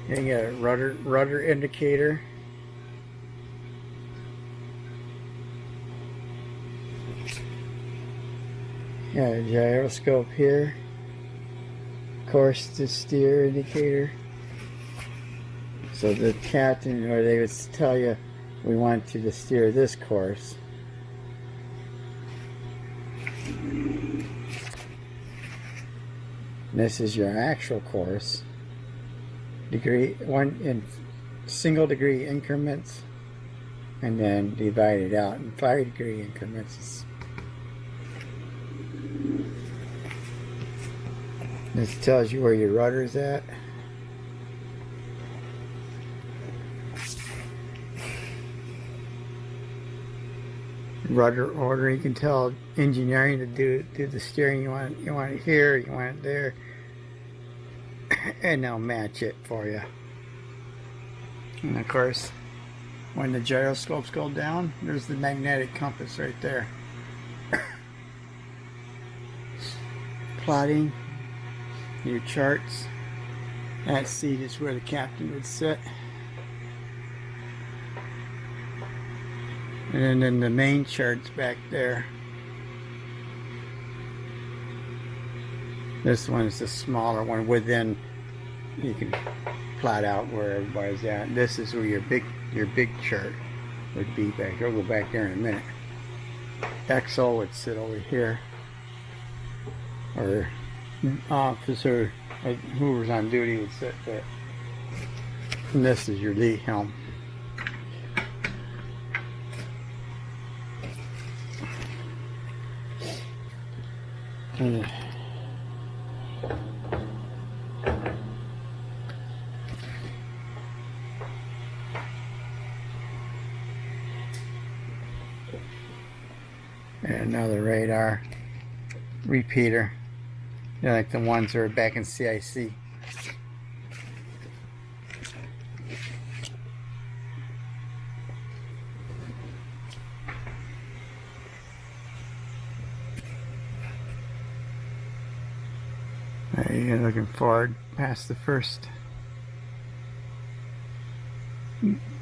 You got a rudder indicator. Got a gyroscope here. Course to steer indicator. So the captain, or they would tell you, we want you to steer this course. This is your actual course. One in single degree increments, and then divided out in 5-degree increments. This tells you where your rudder's at. Rudder order, you can tell engineering to do the steering. You want it here, you want it there, and they'll match it for you. And of course, when the gyroscopes go down, there's the magnetic compass right there. Plotting your charts. That seat is where the captain would sit. And then the main chart's back there. This one's the smaller one within you can plot out where everybody's at. This is where your big chart would be back. I'll go back there in a minute. XO would sit over here, or officer, whoever's on duty would sit there. And this is your lee helm. And another radar repeater. They're like the ones that are back in CIC. You're looking forward past the first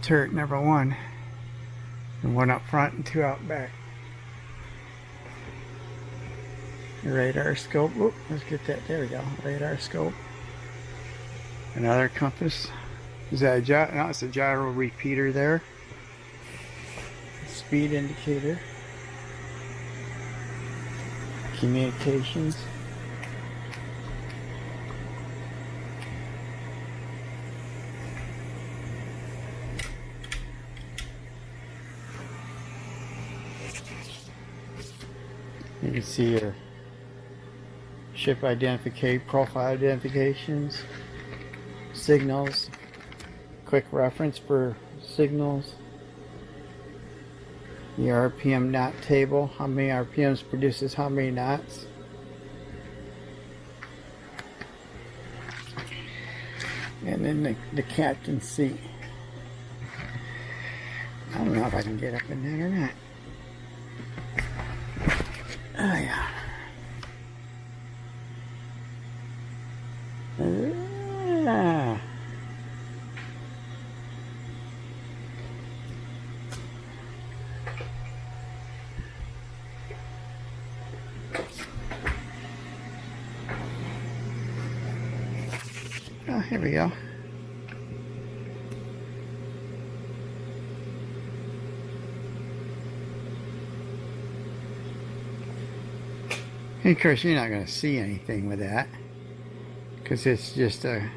turret, number one, and one up front and two out back. Radar scope. Oop, let's get that. There we go. Radar scope. Another compass. Is that a gyro? No, it's a gyro repeater there. Speed indicator. Communications. You can see your ship identification, profile identifications, signals, quick reference for signals, the RPM knot table, how many RPMs produces how many knots. And then the captain's seat. I don't know if I can get up in that or not. Oh yeah. Ah. Oh, here we go. And of course, you're not going to see anything with that because it's just something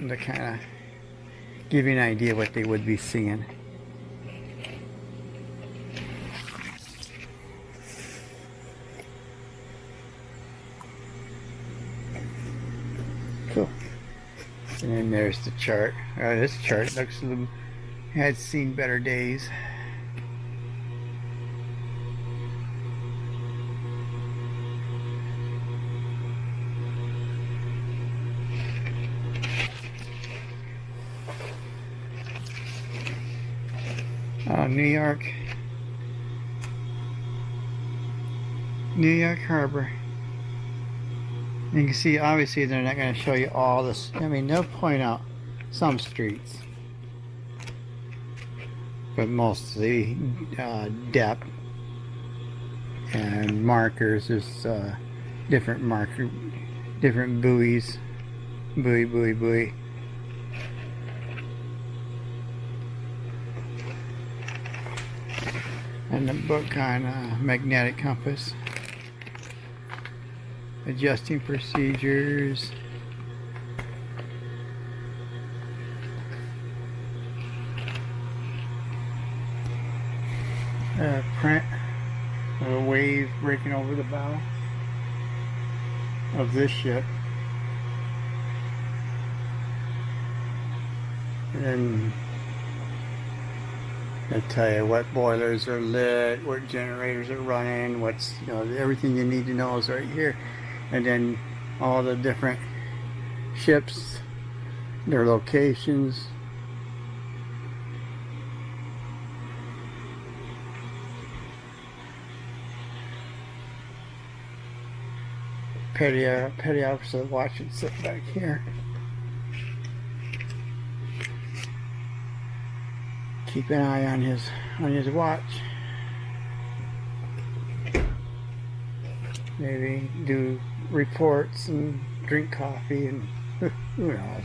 to kind of give you an idea what they would be seeing. Cool. And then there's the chart. This chart looks a little, had seen better days. New York Harbor. You can see, obviously, they're not going to show you all this. I mean, they'll point out some streets, but mostly depth and markers is different buoys, buoy. And the book on magnetic compass, adjusting procedures, print of a wave breaking over the bow of this ship, and I tell you what boilers are lit, what generators are running, what's, you know, everything you need to know is right here. And then all the different ships, their locations. Petty officer watching, sit back here. Keep an eye on his watch. Maybe do reports and drink coffee and who knows.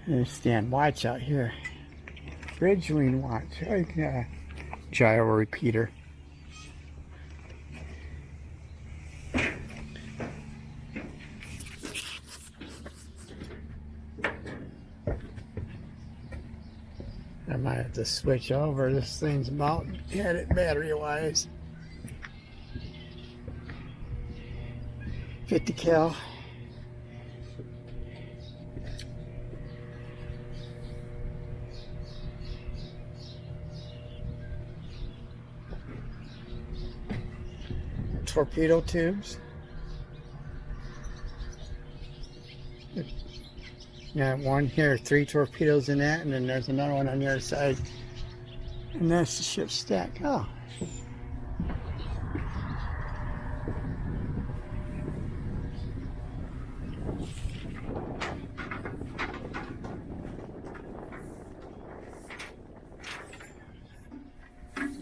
There's stand watch out here. Bridgewing watch. Gyro repeater. I might have to switch over. This thing's about had it battery wise. 50 cal. Torpedo tubes. Yeah, one here, 3 torpedoes in that, and then there's another one on the other side. And that's the ship's stack. Oh.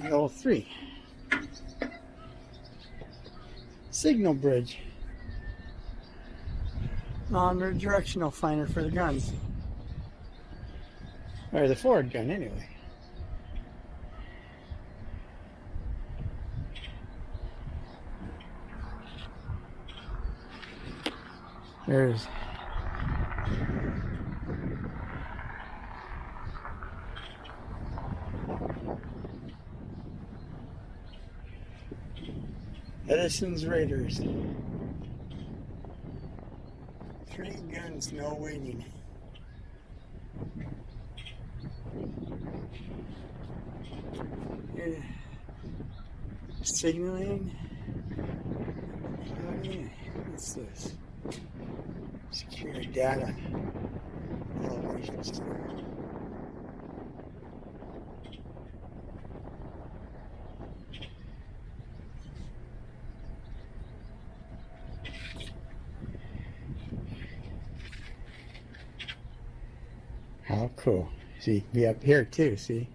Level 3. Signal bridge. Longer directional finder for the guns. Or the forward gun, anyway. There's Edison's Raiders. 3 guns, no waiting. Yeah. Signaling. What's this? Secure data. Elevation score. How cool. See, you can be up here too, see?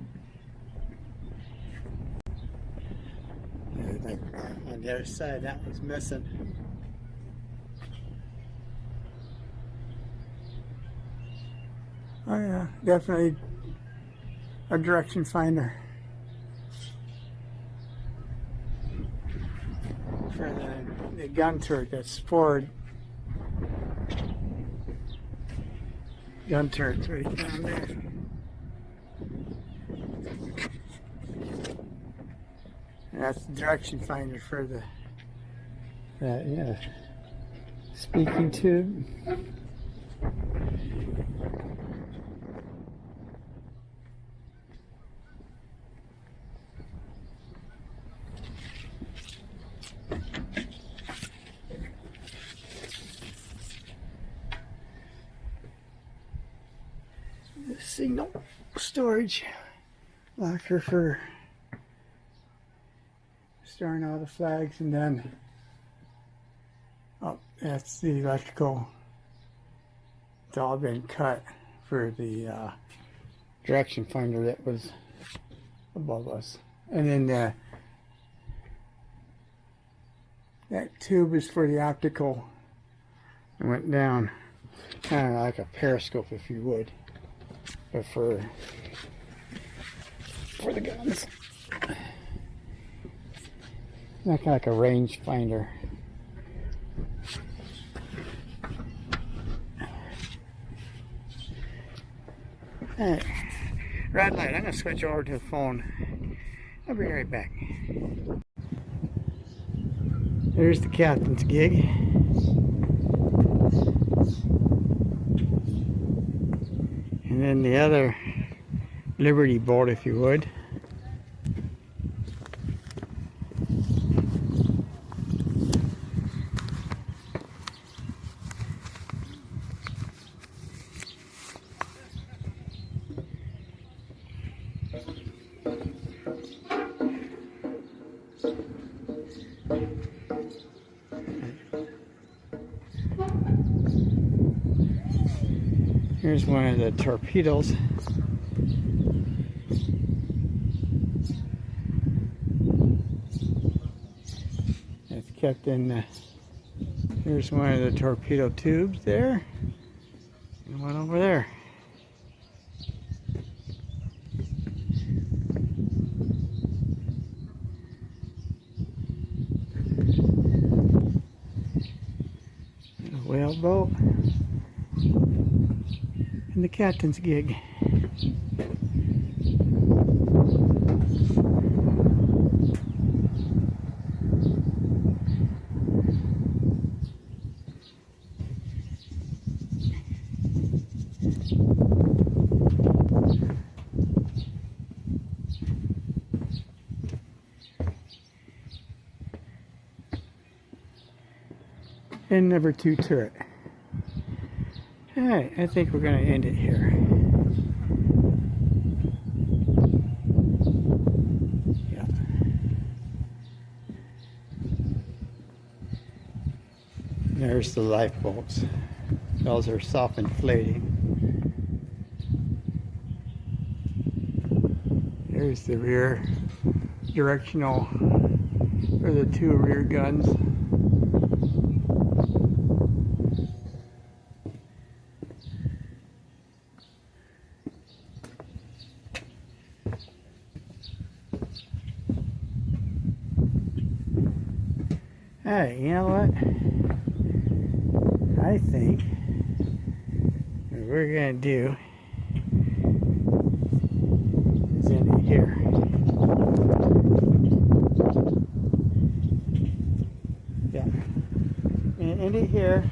Like on the other side, that one's missing. Oh yeah, definitely a direction finder. For the gun turret that's forward. Gun turret's right down there. And that's the direction finder for the yeah. Speaking tube. Signal storage locker for storing all the flags, and then oh, that's the electrical. It's all been cut for the direction finder that was above us, and then that tube is for the optical. It went down kind of like a periscope, if you would. But for the guns, like a range finder. Alright, red light. I'm gonna switch over to the phone. I'll be right back. There's the captain's gig. And then the other Liberty boat, if you would. Here's one of the torpedoes. It's kept in. Here's one of the torpedo tubes there, and one over there. A whaleboat and the captain's gig. And number 2 turret. Alright, I think we're going to end it here. Yeah. There's the lifeboats. Those are self-inflating. There's the rear directional, or the 2 rear guns. Alright, you know what? I think what we're going to do is end it here. Yeah. And end it here.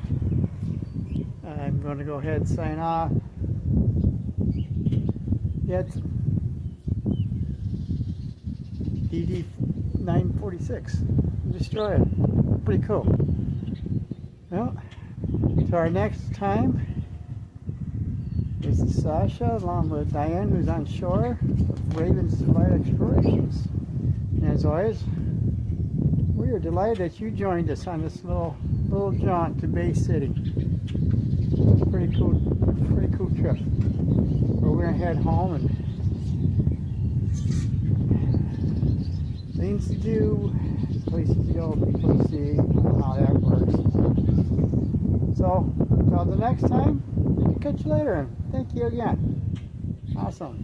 I'm going to go ahead and sign off. That's DD 946. Destroyer. Pretty cool. Well, so our next time is Sasha along with Diane, who's on shore with Ravens Light Explorations. And as always, we are delighted that you joined us on this little jaunt to Bay City. Pretty cool trip. But we're gonna head home and things to do, places to go, people to see, how that works. So, until the next time, catch you later, and thank you again. Awesome.